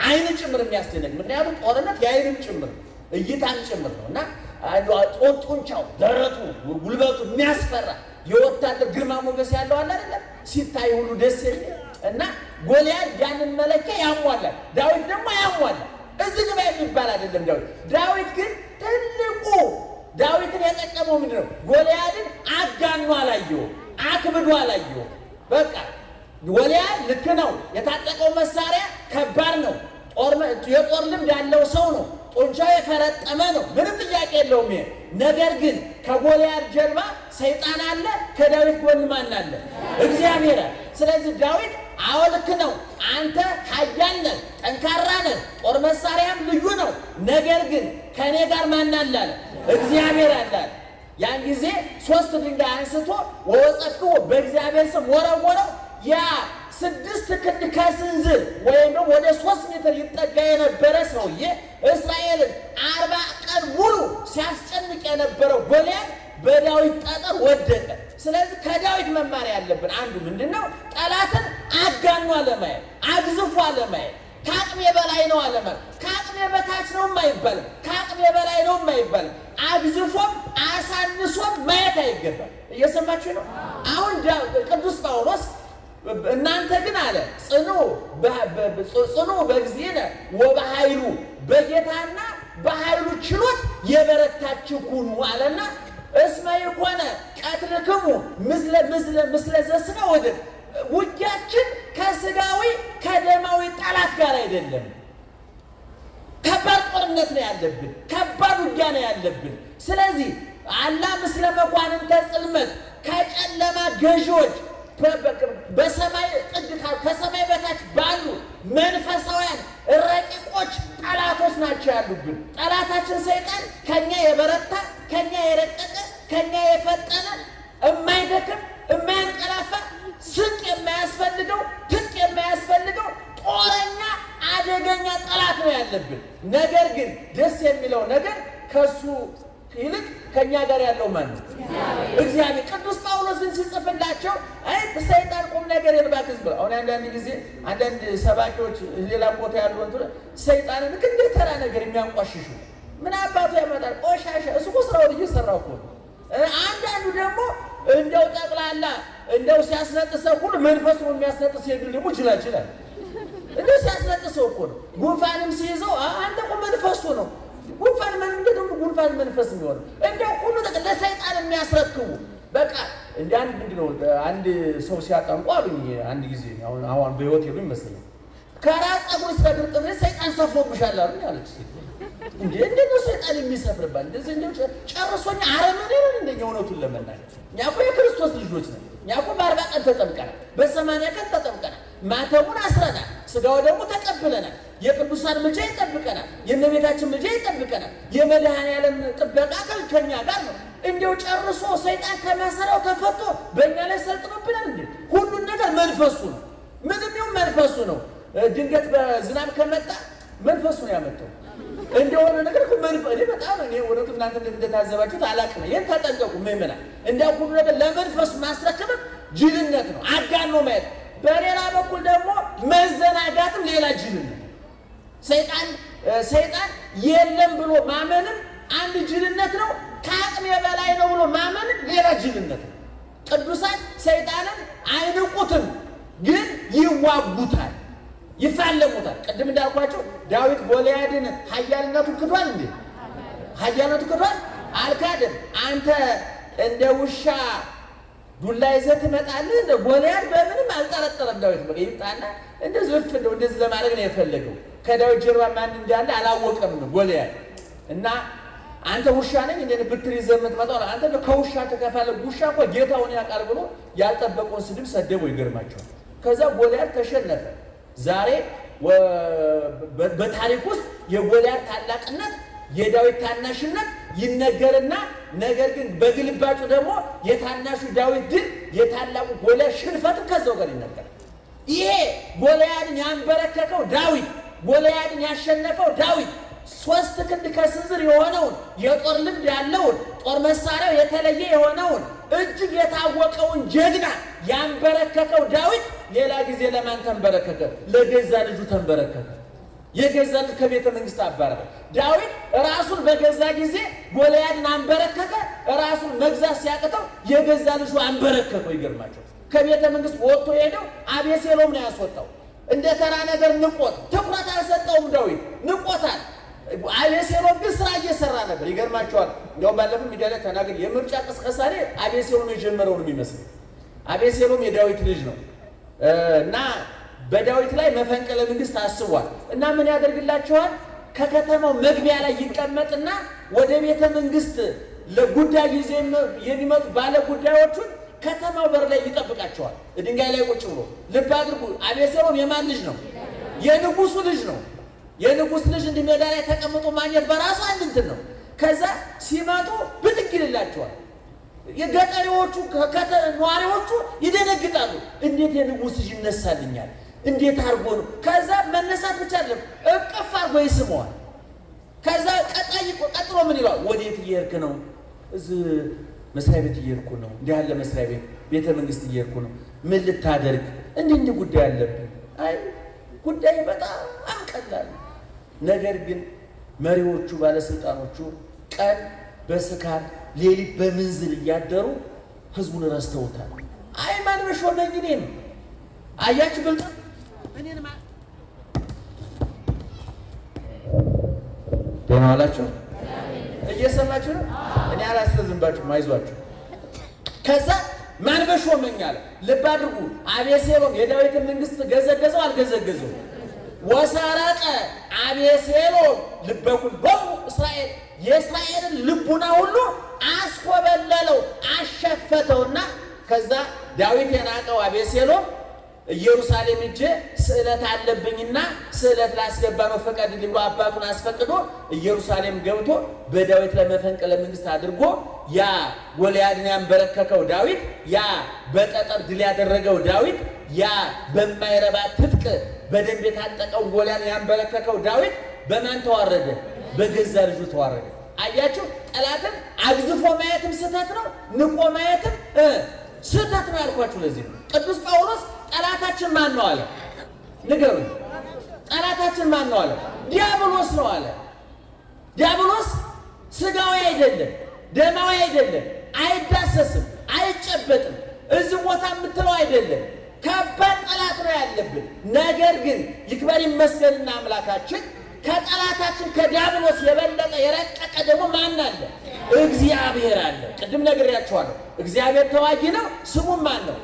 አይን ጭምር የሚያስደነቅ። ምክንያቱም ጦርነት የአይንም ጭምር እይታም ጭምር ነው እና ጡንቻው፣ ደረቱ፣ ጉልበቱ የሚያስፈራ የወታደር ግርማ ሞገስ ያለው አለ አይደለም? ሲታይ ሁሉ ደስ የሚል እና ጎልያድ ያንን መለኪያ ያሟላል። ዳዊት ደግሞ ያሟላል። እዚህ ግባ የሚባል አይደለም ዳዊት። ዳዊት ግን ትልቁ ዳዊትን የጠቀመው ምንድን ነው? ጎልያድን አጋኖ አላየው፣ አክብዶ አላየው። በቃ ጎልያድ ልክ ነው፣ የታጠቀው መሳሪያ ከባድ ነው፣ የጦር ልምድ ያለው ሰው ነው፣ ጡንቻው የፈረጠመ ነው፣ ምንም ጥያቄ የለውም ይሄ። ነገር ግን ከጎልያድ ጀርባ ሰይጣን አለ፣ ከዳዊት ጎን ማን አለ? እግዚአብሔር አለ። ስለዚህ ዳዊት አዎ ልክ ነው፣ አንተ ኃያል ነህ፣ ጠንካራ ነህ፣ ጦር መሳሪያም ልዩ ነው። ነገር ግን ከእኔ ጋር ማን አለ? እግዚአብሔር አለ። ያን ጊዜ 3 ድንጋይ አንስቶ ወወጸፍክዎ በእግዚአብሔር ስም ወረወረው። ያ 6 ክንድ ከስንዝር ወይም ደግሞ ወደ 3 ሜትር ይጠጋ የነበረ ሰውዬ እስራኤልን 40 ቀን ሙሉ ሲያስጨንቅ የነበረው ጎልያድ በዳዊት ጠጠር ወደቀ። ስለዚህ ከዳዊት መማሪያ ያለብን አንዱ ምንድነው? ጠላትን አጋኖ አለማየት፣ አግዝፎ አለማየት፣ ከአቅሜ በላይ ነው አለማየት። ከአቅሜ በታች ነው የማይባልም፣ ከአቅሜ በላይ ነው የማይባልም። አግዝፎም አሳንሶም ማየት አይገባም። እየሰማችሁ ነው? አሁን ቅዱስ ጳውሎስ እናንተ ግን አለ ጽኑ በእግዚእነ ወበኃይሉ በጌታና በኃይሉ ችሎት የበረታችሁ ሁኑ አለና እስመ ይኮነ ቀትልክሙ ምስለ ዘሥጋ ወደም ውጊያችን ከስጋዊ ከደማዊ ጠላት ጋር አይደለም። ከባድ ጦርነት ነው ያለብን፣ ከባድ ውጊያ ነው ያለብን። ስለዚህ አላ ምስለ መኳንንተ ጽልመት ከጨለማ ገዢዎች በሰማይ ጥግ ከሰማይ በታች ባሉ መንፈሳውያን ረቂቆች ጠላቶች ናቸው ያሉብን። ጠላታችን ሰይጣን ከኛ የበረታ ከኛ የረቀቀ ከኛ የፈጠነ የማይደክም የማያንቀላፋ ስንቅ የማያስፈልገው ትጥቅ የማያስፈልገው ጦረኛ አደገኛ ጠላት ነው ያለብን። ነገር ግን ደስ የሚለው ነገር ከሱ ይልቅ ከኛ ጋር ያለው ማን ነው? እግዚአብሔር። ቅዱስ ጳውሎስ ግን ሲጽፍላቸው አይ ሰይጣን ቁም ነገር የልባክስ ብለው አሁን አንዳንድ ጊዜ አንዳንድ ሰባኪዎች ሌላ ቦታ ያሉ እንትን ሰይጣንን እንደ ተራ ነገር የሚያንቋሽሹ ምን አባቱ ያመጣል ቆሻሻ እሱ እኮ ስራውን እየሰራው እኮ ነው። አንዳንዱ ደግሞ እንደው ጠቅላላ እንደው ሲያስነጥሰው ሁሉ መንፈሱን የሚያስነጥስ የግል ደግሞ ይችላል እንደው ሲያስነጥሰው እኮ ነው። ጉንፋንም ሲይዘው አንተ እኮ መንፈሱ ነው ጉንፋን ምን እንደው ጉንፋን መንፈስ የሚሆነው እንደው ሁሉ ለሰይጣን የሚያስረክቡ በቃ እንደ አንድ ምንድነው አንድ ሰው ሲያጠንቁ አሉኝ አንድ ጊዜ አሁን በህይወት ይሉ ይመስላል ከራስ ፀጉር እስከ እግር ጥፍር ሰይጣን ሰፍሮብሻል አሉኝ አለች። እንደው ሰይጣን የሚሰፍርባል እንደዚህ እንደው ጨርሶኛ አረመኔ ነው እንደኛው እውነቱን ለመናገር እኛ እኮ የክርስቶስ ልጆች ነን። እኛ እኮ በ40 ቀን ተጠምቀናል፣ በ80 ቀን ተጠምቀናል፣ ማተሙን አስረናል፣ ስጋው ደግሞ ተቀብለናል። የቅዱሳን ምልጃ ይጠብቀናል፣ የእመቤታችን ምልጃ ይጠብቀናል። የመድኃኔዓለም ጥበቃ ከኛ ጋር ነው። እንደው ጨርሶ ሰይጣን ከመሰራው ተፈቶ በእኛ ላይ ሰልጥኖብናል እንዴ? ሁሉን ነገር መንፈሱ ነው። ምንም ይሁን መንፈሱ ነው። ድንገት በዝናብ ከመጣ መንፈሱ ነው ያመጣው። እንደሆነ ነገር እኮ መንፈስ በጣም እኔ ወረቱ እናንተ እንደታዘባችሁት አላውቅም። ይሄን ተጠንቀቁ ምእመናን። እንደው ሁሉ ነገር ለመንፈሱ ማስረከብ ጅልነት ነው፣ አጋኖ ማየት። በሌላ በኩል ደግሞ መዘናጋትም ሌላ ጅልነት። ሰይጣን የለም ብሎ ማመንም አንድ ጅልነት ነው። ከአቅሜ በላይ ነው ብሎ ማመንም ሌላ ጅልነት ነው። ቅዱሳን ሰይጣንን አይንቁትም፣ ግን ይዋጉታል፣ ይፋለሙታል። ቅድም እንዳልኳቸው ዳዊት ጎልያድን ኃያልነቱን ክዷል እንዴ? ኃያልነቱን ክዷል? አልካድም። አንተ እንደ ውሻ ዱላ ይዘህ ትመጣለህ። እንደ ጎልያድ በምንም አልጠረጠረም። ዳዊት በቃ ይምጣና እንደዚህ ወፍ እንደዚህ ለማድረግ ነው የፈለገው። ከዳዊት ጀርባ ማን እንዳለ አላወቀም ጎልያድ። እና አንተ ውሻ ነኝ እንደ ብትር ይዘህ የምትመጣው አንተ ከውሻ ተከፋለህ። ውሻ እኮ ጌታውን ያውቃል ብሎ ያልጠበቀውን ስድብ ሰደበው። ይገርማቸዋል። ከዛ ጎልያድ ተሸነፈ። ዛሬ በታሪክ ውስጥ የጎልያድ ታላቅነት የዳዊት ታናሽነት ይነገርና ነገር ግን በግልባጩ ደግሞ የታናሹ ዳዊት ድል የታላቁ ጎልያድ ሽንፈትም ከዛው ጋር ይነገራል። ይሄ ጎልያድን ያንበረከከው ዳዊት፣ ጎልያድን ያሸነፈው ዳዊት 3 ክንድ ከስንዝር የሆነውን የጦር ልምድ ያለውን ጦር መሳሪያው የተለየ የሆነውን እጅግ የታወቀውን ጀግና ያንበረከከው ዳዊት ሌላ ጊዜ ለማን ተንበረከከ? ለገዛ ልጁ ተንበረከከ። የገዛ ልጅ ከቤተ መንግስት አባረረ። ዳዊት ራሱን በገዛ ጊዜ ጎልያድን አንበረከከ። ራሱን መግዛት ሲያቅተው የገዛ ልጁ አንበረከከው። ይገርማቸው። ከቤተ መንግስት ወጥቶ ሄደው አቤሴሎም ነው ያስወጣው። እንደ ተራ ነገር ንቆት፣ ትኩረት አልሰጠውም። ዳዊት ንቆታል። አቤሴሎም ግን ስራ እየሰራ ነበር። ይገርማቸዋል። እንዲያውም ባለፈው ሚዲያ ላይ ተናገር የምርጫ ቅስቀሳ ላይ አቤሴሎም የጀመረው ነው የሚመስል። አቤሴሎም የዳዊት ልጅ ነው እና በዳዊት ላይ መፈንቅለ መንግስት አስቧል። እና ምን ያደርግላቸዋል? ከከተማው መግቢያ ላይ ይቀመጥና ወደ ቤተ መንግስት ለጉዳይ ጊዜ የሚመጡ ባለ ጉዳዮቹን ከተማው በር ላይ ይጠብቃቸዋል። ድንጋይ ላይ ቁጭ ብሎ። ልብ አድርጉ፣ አቤሴሎም የማን ልጅ ነው? የንጉሱ ልጅ ነው። የንጉስ ልጅ እንዲህ ሜዳ ላይ ተቀምጦ ማግኘት በራሱ አንድ እንትን ነው። ከዛ ሲመጡ ብድግ ይልላቸዋል። የገጠሪዎቹ ነዋሪዎቹ ይደነግጣሉ። እንዴት የንጉስ ልጅ ይነሳልኛል? እንዴት አድርጎ ነው? ከዛ መነሳት ብቻ አይደለም እቅፍ አድርጎ ይስመዋል። ከዛ ቀጥሎ ምን ይላል? ወዴት እየሄድክ ነው? እዚህ መስሪያ ቤት እየሄድኩ ነው። እንዲህ ያለ መስሪያ ቤት ቤተ መንግስት እየሄድኩ ነው። ምን ልታደርግ? እንዲህ ጉዳይ አለብን። አይ ጉዳይ በጣም ቀላል። ነገር ግን መሪዎቹ ባለስልጣኖቹ ቀን በስካር ሌሊት በምንዝር እያደሩ ህዝቡን ረስተውታል። አይ ማን በሾመኝ እኔን አያችሁ ብልጥ እኔን ደህና ዋላችሁ? እየሰማችሁ ነው? እኔ አላስተዝምባችሁም፣ አይዟችሁ። ከዛ ማን በሾመኝ አለ። ልብ አድርጉ። አቤሴሎም የዳዊትን መንግስት ገዘገዘው አልገዘገዘው? ወሰረቀ አቤሴሎም ልበ ኩሎሙ እስራኤል፣ የእስራኤልን ልቡና ሁሉ አስኮበለለው አሸፈተውና ከዛ ዳዊት የናቀው አቤሴሎም ኢየሩሳሌም ሂጄ ስዕለት አለብኝና ስዕለት ላስገባ ነው ፈቀድልኝ ብሎ አባቱን አስፈቅዶ ኢየሩሳሌም ገብቶ በዳዊት ላይ መፈንቅለ መንግስት አድርጎ ያ ጎልያድን ያንበረከከው ዳዊት፣ ያ በጠጠር ድል ያደረገው ዳዊት፣ ያ በማይረባ ትጥቅ በደንብ የታጠቀው ጎልያድን ያንበረከከው ዳዊት በማን ተዋረደ? በገዛ ልጁ ተዋረደ። አያችሁ፣ ጠላትን አግዝፎ ማየትም ስህተት ነው፣ ንቆ ማየትም ስህተት ነው ያልኳችሁ ለዚህ ነው። ቅዱስ ጳውሎስ ጠላታችን ማን ነው አለ? ንገሩኝ። ጠላታችን ማን ነው አለ? ዲያብሎስ ነው አለ። ዲያብሎስ ስጋዊ አይደለም፣ ደማዊ አይደለም፣ አይዳሰስም፣ አይጨበጥም፣ እዚህ ቦታ የምትለው አይደለም። ከባድ ጠላት ነው ያለብን። ነገር ግን ይክበር ይመስገንና አምላካችን ከጠላታችን ከዲያብሎስ የበለጠ የረቀቀ ደግሞ ማን አለ? እግዚአብሔር አለ። ቅድም ነግሬያችኋለሁ። እግዚአብሔር ተዋጊ ነው። ስሙም ማን ነው?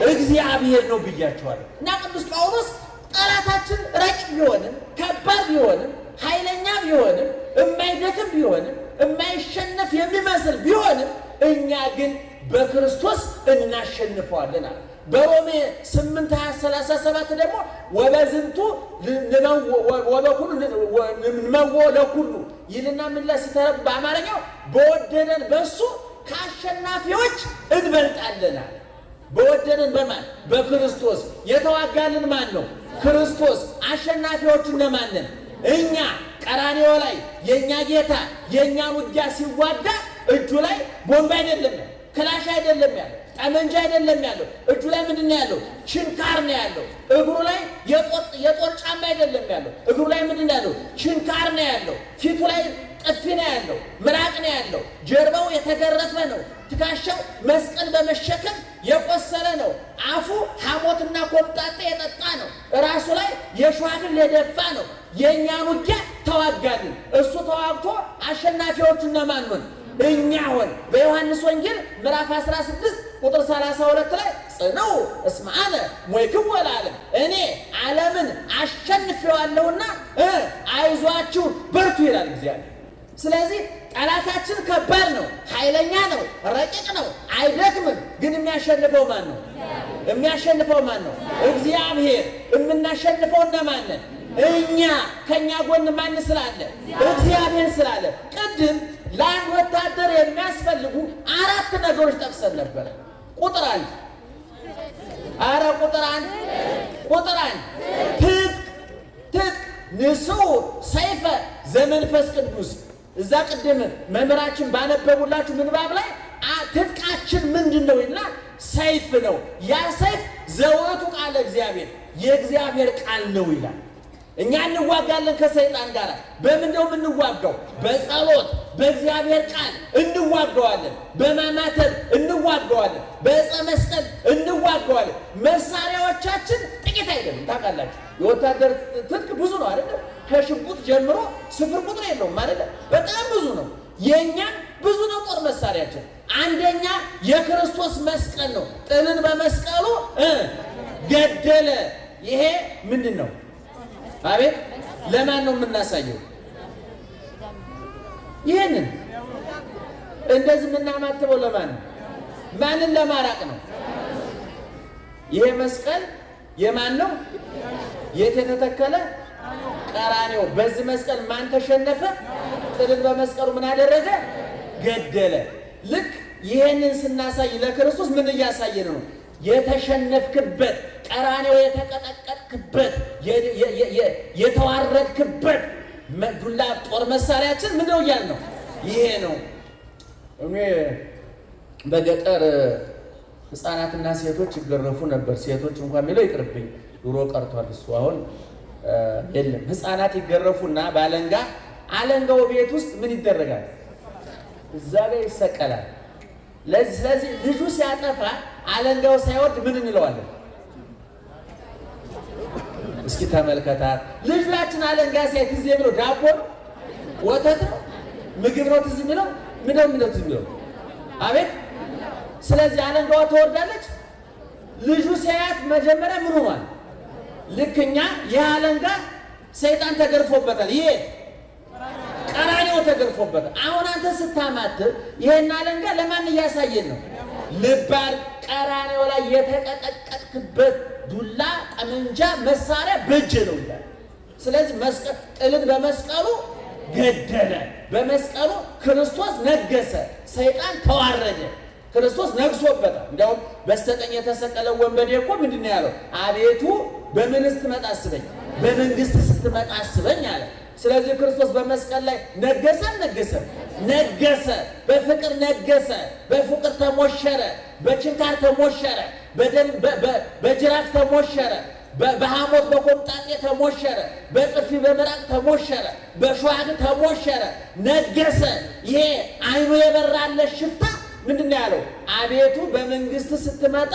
እግዚአብሔር ነው ብያችኋለሁ። እና ቅዱስ ጳውሎስ ጠላታችን ረቂቅ ቢሆንም ከባድ ቢሆንም ኃይለኛ ቢሆንም የማይደክም ቢሆንም የማይሸነፍ የሚመስል ቢሆንም እኛ ግን በክርስቶስ እናሸንፈዋለን አለ። በሮሜ 8:37 ደግሞ ወበዝንቱ ወበኩሉ ንመዎ ለኩሉ ይልና ምን ለስተረብ በአማርኛው በወደደን በሱ ከአሸናፊዎች እንበልጣለናል። በወደደን በማን? በክርስቶስ። የተዋጋልን ማን ነው? ክርስቶስ። አሸናፊዎቹ እነማን ነን? እኛ። ቀራንዮ ላይ የእኛ ጌታ የእኛን ውጊያ ሲዋጋ እጁ ላይ ቦምብ አይደለም፣ ክላሽ አይደለም ያለው፣ ጠመንጃ አይደለም ያለው። እጁ ላይ ምንድን ነው ያለው? ችንካር ነው ያለው። እግሩ ላይ የጦር ጫማ አይደለም ያለው። እግሩ ላይ ምንድን ነው ያለው? ችንካር ነው ያለው። ፊቱ ላይ ጥፊ ነው ያለው። ምራቅ ነው ያለው። ጀርባው የተገረፈ ነው። ትከሻው መስቀል በመሸከም የቆሰለ ነው። አፉ ሐሞትና ኮምጣጤ የጠጣ ነው። ራሱ ላይ የሸዋግል የደፋ ነው። የእኛን ውጊያ ተዋጋልን። እሱ ተዋግቶ አሸናፊዎቹ እነማን ሆን? እኛ ሆን። በዮሐንስ ወንጌል ምዕራፍ 16 ቁጥር 32 ላይ ጽነው እስመ አነ ሞይክዎ ለዓለም፣ እኔ ዓለምን አሸንፌዋለሁና አይዟችሁ በርቱ ይላል እግዚአብሔር። ስለዚህ ጠላታችን ከባድ ነው፣ ኃይለኛ ነው፣ ረቂቅ ነው፣ አይደክምም። ግን የሚያሸንፈው ማን ነው? የሚያሸንፈው ማን ነው? እግዚአብሔር። የምናሸንፈው እነማን ነን? እኛ። ከእኛ ጎን ማን ስላለ? እግዚአብሔር ስላለ። ቅድም ለአንድ ወታደር የሚያስፈልጉ 4 ነገሮች ጠቅሰን ነበረ። ቁጥር 1 ትጥቅ ንስኡ ሰይፈ ዘመንፈስ ቅዱስ። እዛ ቅድም መምህራችን ባነበቡላችሁ ምንባብ ላይ ትጥቃችን ምንድን ነው ይላል? ሰይፍ ነው። ያ ሰይፍ ዘውእቱ ቃለ እግዚአብሔር፣ የእግዚአብሔር ቃል ነው ይላል። እኛ እንዋጋለን ከሰይጣን ጋር። በምን ነው የምንዋጋው? በጸሎት በእግዚአብሔር ቃል እንዋጋዋለን። በማማተብ እንዋጋዋለን። በዕፀ መስቀል እንዋጋዋለን። መሳሪያዎቻችን ጥቂት አይደለም። ታውቃላችሁ፣ የወታደር ትጥቅ ብዙ ነው አይደለም? ከሽጉጥ ጀምሮ ስፍር ቁጥር የለውም አይደለም? በጣም ብዙ ነው። የእኛም ብዙ ነው ጦር መሳሪያችን። አንደኛ የክርስቶስ መስቀል ነው። ጥልን በመስቀሉ ገደለ። ይሄ ምንድን ነው? አቤት፣ ለማን ነው የምናሳየው? ይህንን እንደዚህ የምናማትበው ለማን ነው? ማንን ለማራቅ ነው? ይሄ መስቀል የማን ነው? የት የተተከለ? ቀራንዮ። በዚህ መስቀል ማን ተሸነፈ? ጥልን በመስቀሉ ምን አደረገ? ገደለ። ልክ ይሄንን ስናሳይ ለክርስቶስ ምን እያሳየን ነው? የተሸነፍክበት፣ ቀራንዮ የተቀጠቀጥክበት፣ የተዋረድክበት ዱላ ጦር መሳሪያችን ምንድነው እያልን ነው? ይሄ ነው። እኔ በገጠር ሕፃናትና ሴቶች ይገረፉ ነበር። ሴቶች እንኳን የሚለው ይቅርብኝ፣ ድሮ ቀርቷል እሱ። አሁን የለም። ሕፃናት ይገረፉና ባለንጋ አለንጋው ቤት ውስጥ ምን ይደረጋል? እዛ ላይ ይሰቀላል። ስለዚህ ልጁ ሲያጠፋ አለንጋው ሳይወርድ ምን እንለዋለን? እስኪ ተመልከታት። ልጁላችን አለንጋ ሲያይ ትዝ የሚለው ዳቦ ነው? ወተት ነው? ምግብ ነው ትዝ የሚለው? ምንድን ነው ትዝ የሚለው? አቤት። ስለዚህ አለንጋዋ ትወርዳለች። ልጁ ሲያያት መጀመሪያ ምን ሆኗል? ልክኛ ይህ አለንጋ ሰይጣን ተገርፎበታል። ይሄ ቀራንዮ ተገርፎበታል። አሁን አንተ ስታማትር ይሄን አለንጋ ለማን እያሳየን ነው? ልባር ቀራንዮ ላይ የተቀጠቀጥክበት ዱላ፣ ጠመንጃ፣ መሳሪያ በእጅ ነው ይላል። ስለዚህ መስቀል ጥልን በመስቀሉ ገደለ። በመስቀሉ ክርስቶስ ነገሰ፣ ሰይጣን ተዋረደ። ክርስቶስ ነግሶበታል። እንዲያውም በስተቀኝ የተሰቀለው ወንበዴ እኮ ምንድን ነው ያለው? አቤቱ በምን ስትመጣ አስበኝ፣ በመንግስት ስትመጣ አስበኝ አለ። ስለዚህ ክርስቶስ በመስቀል ላይ ነገሰ ነገሰ፣ በፍቅር ነገሰ፣ በፍቅር ተሞሸረ፣ በችንካር ተሞሸረ፣ በጅራፍ ተሞሸረ፣ በሐሞት በኮምጣጤ ተሞሸረ፣ በጥፊ በምራቅ ተሞሸረ፣ በሸዋግ ተሞሸረ፣ ነገሰ። ይሄ አይኑ የበራለት ሽፍታ ምንድን ነው ያለው? አቤቱ በመንግስት ስትመጣ።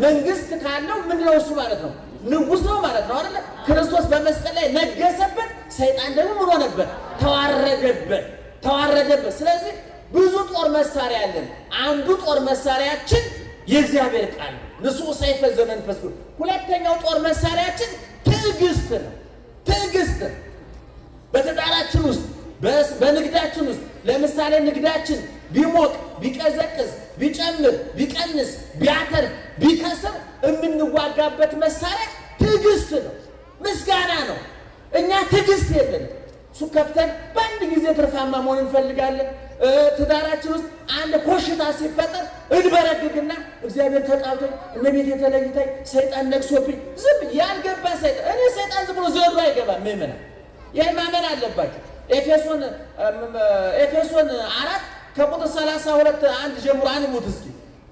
መንግስት ካለው ምንድነው እሱ ማለት ነው? ንጉሥ ነው ማለት ነው አይደል? ክርስቶስ በመስቀል ላይ ነገሰበት። ሰይጣን ደግሞ ምን ሆነበት? ተዋረደበት። ስለዚህ ብዙ ጦር መሳሪያ አለን። አንዱ ጦር መሳሪያችን የእግዚአብሔር ቃል ነው። ንጹሕ ሰይፈ ዘመንፈስ ቅዱስ። ሁለተኛው ጦር መሳሪያችን ትዕግስት ነው። ትዕግስት በትዳራችን ውስጥ በንግዳችን ውስጥ ለምሳሌ ንግዳችን ቢሞቅ ቢቀዘቅዝ ቢጨምር ቢቀንስ ቢያተርፍ ቢከስር የምንዋጋበት መሳሪያ ትዕግስት ነው፣ ምስጋና ነው። እኛ ትዕግስት የለንም። እሱ ከፍተን በአንድ ጊዜ ትርፋማ መሆን እንፈልጋለን። ትዳራችን ውስጥ አንድ ኮሽታ ሲፈጠር እንበረግግና እግዚአብሔር ተጣልቶኝ እመቤት የተለይታኝ ሰይጣን ነግሶብኝ ዝም ያልገባ ሰይጣን እኔ ሰይጣን ዝም ብሎ ዘሎ አይገባም። ምእመና ይህን ማመን አለባቸው። ኤፌሶን 4 ከቁጥር 32 አንድ ጀምሮ አንሙት እስኪ።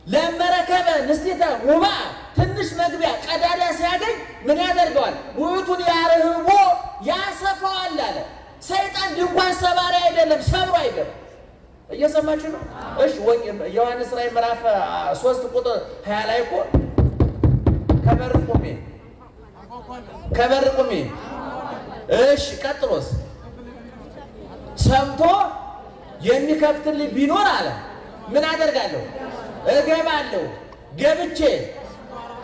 ለመረከበ ንስቲተ ውባ ትንሽ መግቢያ ቀዳዳ ሲያገኝ ምን ያደርገዋል? ውእቱን ያርህቦ ያሰፋዋል አለ። ሰይጣን ድንኳን ሰባሪ አይደለም፣ ሰብሮ አይገባም። እየሰማችሁ ነው? እሺ ዮሐንስ ራዕይ ምዕራፍ 3 ቁጥር 20 ላይ እኮ ከበር ቁሜ እሺ ቀጥሎስ ሰምቶ የሚከፍትልኝ ቢኖር አለ ምን አደርጋለሁ? እገባለሁ። ገብቼ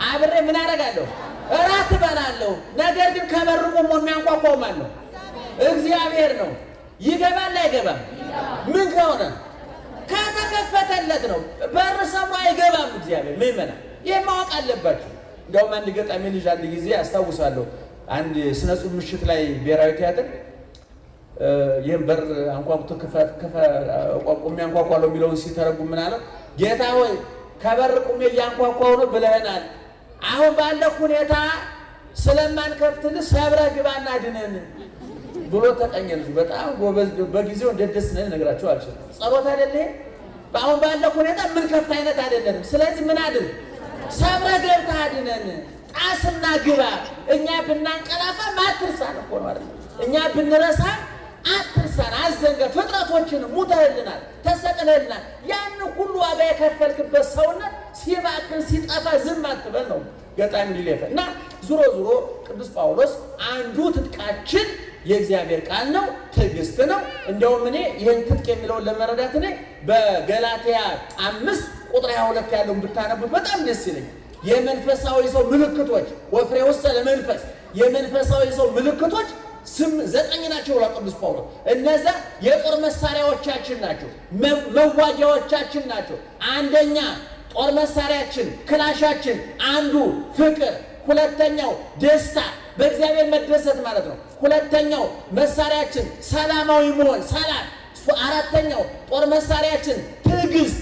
አብሬ ምን አደርጋለሁ? እራት እበላለሁ። ነገር ግን ከበር ቆሞ የሚያንኳኳው ማን ነው? እግዚአብሔር ነው። ይገባል አይገባም? ምን ከሆነ ከተከፈተለት ነው። በር ሰብሮ አይገባም እግዚአብሔር። ምእመና ይህ ማወቅ አለባችሁ። እንዲያውም አንድ ገጣሚ ልጅ አንድ ጊዜ አስታውሳለሁ። አንድ ስነ ጽሑፍ ምሽት ላይ ብሔራዊ ቲያትር ይህን በር አንኳኩቶ ቁሜ አንኳኳለሁ የሚለውን ሲተረጉም ምን አለው? ጌታ ሆይ ከበር ቁሜ እያንኳኳው ነው ብለህናል። አሁን ባለ ሁኔታ ስለማንከፍትልህ ሰብረህ ግባና ድነን ብሎ ተቀኘ። ልጁ በጣም ጎበዝ፣ በጊዜው እንዴት ደስ ነን ነግራችሁ አልችልም። ጸሎት አይደለ? በአሁን ባለ ሁኔታ ምን ከፍት አይነት አይደለንም። ስለዚህ ምን አድርግ? ሰብረህ ገብተህ አድነን፣ ጣስና ግባ። እኛ ብናንቀላፋ አትርሳን እኮ ነው አይደል? እኛ ብንረሳ አትርሳን፣ አዘንገ ፍጥረቶችን ሙተህልናል፣ ተሰቅለህልናል። ያን ሁሉ ዋጋ የከፈልክበት ሰውነት ሲባክን ሲጠፋ ዝም አትበል ነው ገጣሚ ሊሌፈ እና ዙሮ ቅዱስ ጳውሎስ አንዱ ትጥቃችን የእግዚአብሔር ቃል ነው፣ ትዕግስት ነው። እንደውም እኔ ይህን ትጥቅ የሚለውን ለመረዳት እኔ በገላትያ 5 ቁጥር 22 ያለውን ብታነቡት በጣም ደስ ይለኛል። የመንፈሳዊ ሰው ምልክቶች ወፍሬ ውስጥ ለመንፈስ የመንፈሳዊ ሰው ምልክቶች 9 ናቸው ብሏል ቅዱስ ጳውሎስ። እነዛ የጦር መሳሪያዎቻችን ናቸው፣ መዋጊያዎቻችን ናቸው። አንደኛ ጦር መሳሪያችን ክላሻችን አንዱ ፍቅር፣ ሁለተኛው ደስታ በእግዚአብሔር መደሰት ማለት ነው። ሁለተኛው መሳሪያችን ሰላማዊ መሆን ሰላም። አራተኛው ጦር መሳሪያችን ትዕግስት።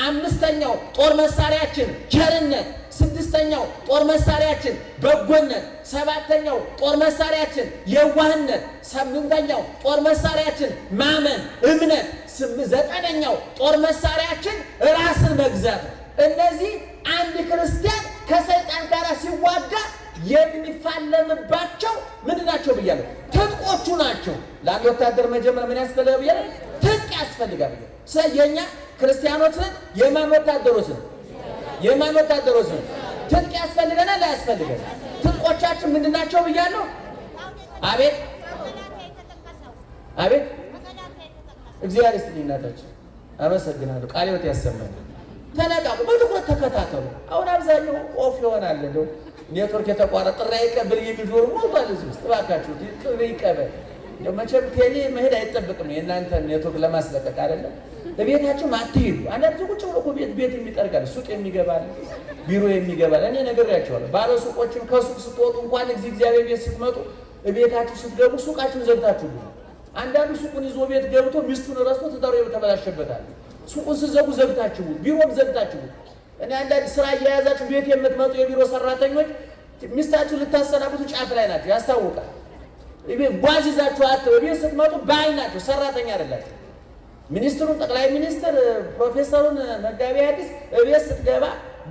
አምስተኛው ጦር መሳሪያችን ቸርነት። ስድስተኛው ጦር መሳሪያችን በጎነት። ሰባተኛው ጦር መሳሪያችን የዋህነት። ስምንተኛው ጦር መሳሪያችን ማመን እምነት። ዘጠነኛው ጦር መሳሪያችን ራስን መግዛት። እነዚህ አንድ ክርስቲያን ከሰይጣን ጋር ሲዋጋ የሚፋለምባቸው ምንድን ናቸው ብያለሁ? ትጥቆቹ ናቸው። ለአንድ ወታደር መጀመሪያ ምን ያስፈልጋል ብያለሁ? ትጥቅ ያስፈልጋል ብያለሁ። ስለዚህ የእኛ ክርስቲያኖች ነን። የማን ወታደሮች ነን? የማን ወታደሮች ነን? ትጥቅ ያስፈልገናል አያስፈልገናል? ትጥቆቻችን ምንድን ናቸው ብያለሁ? አቤት አቤት። እግዚአብሔር ይስጥልኝ እናታችን፣ አመሰግናለሁ። ቃለ ሕይወት ያሰማል። ተነቃቁ፣ በትኩረት ተከታተሉ። አሁን አብዛኛው ኦፍ ይሆናል፣ እንደው ኔትወርክ የተቋረጠ ጥሪ አይቀበል የሚዞሩ ሞልቷል እዚህ ውስጥ። እባካችሁ ጥሪ ይቀበል። እንደው መቼም ቴሌ መሄድ አይጠብቅም የእናንተ ኔትወርክ ለማስለቀቅ አይደለም። ለቤታችሁ አትሂዱ። አንዳንድ ቁጭ ብሎ እኮ ቤት የሚጠርጋል፣ ሱቅ የሚገባል፣ ቢሮ የሚገባል። እኔ ነግሬያቸዋለሁ። ባለ ሱቆችን ከሱቅ ስትወጡ እንኳን እግዚአብሔር ቤት ስትመጡ ቤታችሁ ስትገቡ ሱቃችሁን ዘግታችሁ ነው። አንዳንዱ ሱቁን ይዞ ቤት ገብቶ ሚስቱን ረስቶ ትዳሩ ተበላሸበታል። ሱቁን ስትዘጉ ዘግታችሁ፣ ቢሮም ዘግታችሁ። እኔ አንዳንድ ስራ እየያዛችሁ ቤት የምትመጡ የቢሮ ሰራተኞች ሚስታችሁ ልታሰናብቱ ጫፍ ላይ ናቸው፣ ያስታውቃል። ጓዝ ይዛችሁ ቤት ስትመጡ ባል ናቸው፣ ሰራተኛ አይደላችሁ። ሚኒስትሩን፣ ጠቅላይ ሚኒስትር፣ ፕሮፌሰሩን፣ መጋቢ ሐዲስ ቤት ስትገባ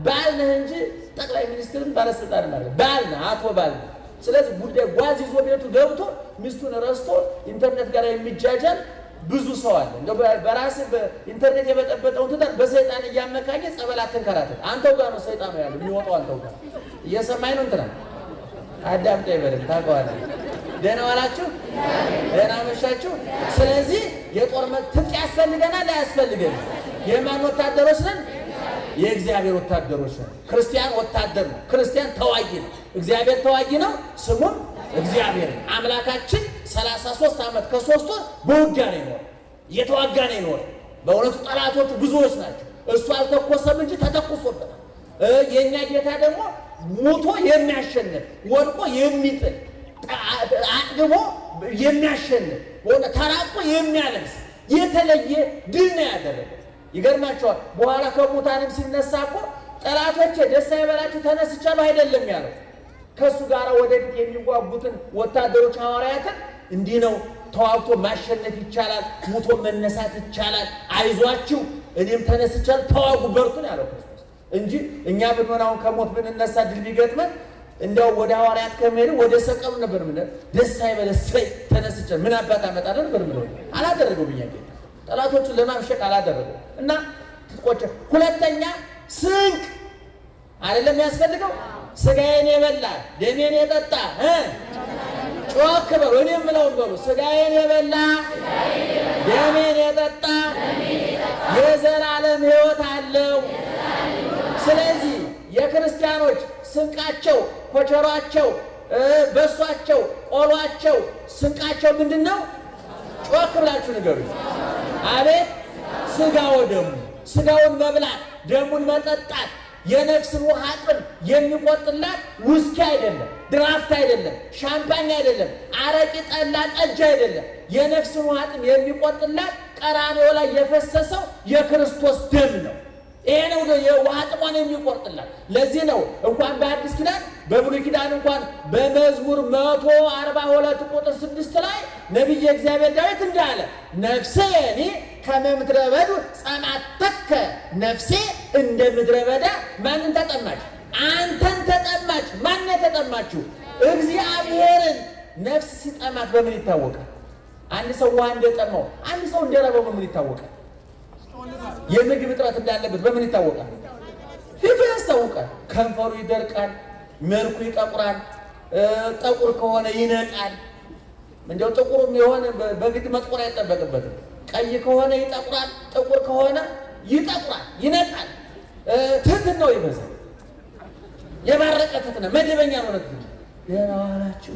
ባል ነህ እንጂ ጠቅላይ ሚኒስትርን ባለስልጣን ማለት ባል ነህ፣ አቶ ባል ነህ። ስለዚህ ጉዳይ ጓዝ ይዞ ቤቱ ገብቶ ሚስቱን ረስቶ ኢንተርኔት ጋር የሚጃጃል ብዙ ሰው አለ። እንደው በራስህ በኢንተርኔት የበጠበጠውን ትተህ በሰይጣን እያመካኘ ጸበል አትንከራተት። አንተው ጋር ነው ሰይጣን ነው ያለው፣ የሚወጣው አንተው ጋር። እየሰማኝ ነው? እንትና አዳምጠኝ በደምብ ታውቀዋለህ። ደህና ዋላችሁ፣ ደህና መሻችሁ። ስለዚህ የጦር ትጥቅ ያስፈልገናል አያስፈልገንም? የማን ወታደሮች ነን? የእግዚአብሔር ወታደሮች ነን። ክርስቲያን ወታደር ነው። ክርስቲያን ተዋጊ ነው። እግዚአብሔር ተዋጊ ነው፣ ስሙም እግዚአብሔር። አምላካችን 33 ዓመት ከ3 ወር በውጊያ ነው የኖረው፣ እየተዋጋ ነው የኖረው። በእውነቱ ጠላቶቹ ብዙዎች ናቸው። እሱ አልተኮሰም እንጂ ተተኩሶበታል። የእኛ ጌታ ደግሞ ሞቶ የሚያሸንፍ ወድቆ የሚጥል አጥግቦ የሚያሸንፍ ተራቆ የሚያለብስ የተለየ ድል ነው ያደረገው። ይገርማቸዋል። በኋላ ከሙታንም ሲነሳ እኮ ጠላቶቼ ደስ አይበላችሁ ተነስቻለሁ አይደለም ያለው። ከእሱ ጋር ወደፊት የሚዋጉትን ወታደሮች ሐዋርያትን እንዲህ ነው ተዋግቶ ማሸነፍ ይቻላል፣ ሙቶ መነሳት ይቻላል፣ አይዟችሁ እኔም ተነስቻለሁ ተዋጉ በርቱን ያለው ክርስቶስ እንጂ እኛ ብንሆን አሁን ከሞት ብንነሳ ድል ቢገጥመን እንደው ወደ ሐዋርያት ከመሄድ ወደ ሰቀሉ ነበር። ምን ደስ አይበለሰይ ተነስቻለሁ ምን አባት አመጣለሁ ነበር። ምን አላደረገው ብኛል። ጠላቶቹን ለማምሸቅ አላደረገው እና ትጥቆች። ሁለተኛ ስንቅ አይደለም የሚያስፈልገው። ስጋዬን የበላ ደሜን የጠጣ ጮክ በሉ፣ እኔ የምለውን በሉ። ስጋዬን የበላ ደሜን የጠጣ የዘላለም ሕይወት አለው። ስለዚህ የክርስቲያኖች ስንቃቸው፣ ኮቸሯቸው፣ በሷቸው፣ ቆሏቸው ስንቃቸው ምንድን ነው? ጮክ ብላችሁ ንገሩኝ። አቤት! ስጋው ደሙ፣ ስጋውን መብላት ደሙን መጠጣት የነፍስን ውሃ ጥም የሚቆጥላት ውስኪ አይደለም፣ ድራፍት አይደለም፣ ሻምፓኝ አይደለም፣ አረቂ፣ ጠላ፣ ጠጅ አይደለም። የነፍስን ውሃ ጥም የሚቆጥላት ቀራንዮ ላይ የፈሰሰው የክርስቶስ ደም ነው። ይሄ ነው የውሃ ጥሟን የሚቆርጥላት። ለዚህ ነው እንኳን በአዲስ ኪዳን በብሉይ ኪዳን እንኳን በመዝሙር 142 ቁጥር 6 ላይ ነቢየ እግዚአብሔር ዳዊት እንዳለ ነፍሴ እኔ ከመምድረ በዱ ጸማተከ፣ ነፍሴ እንደ ምድረ በዳ ማንን ተጠማች? አንተን ተጠማች። ማን የተጠማችው? እግዚአብሔርን። ነፍስ ሲጠማት በምን ይታወቃል? አንድ ሰው ውሃ እንደጠማው፣ አንድ ሰው እንደራበው በምን ይታወቃል? የምግብ እጥረት እንዳለበት በምን ይታወቃል? ፊቱ ያስታውቃል። ከንፈሩ ይደርቃል፣ መልኩ ይጠቁራል፣ ጠቁር ከሆነ ይነቃል። እንደው ጥቁርም የሆነ በግድ መጥቆር አይጠበቅበትም። ቀይ ከሆነ ይጠቁራል፣ ጥቁር ከሆነ ይጠቁራል፣ ይነቃል። ትህትናው ይበዛል። የባረቀ ትህትና መደበኛ ነው። ደህና ዋላችሁ።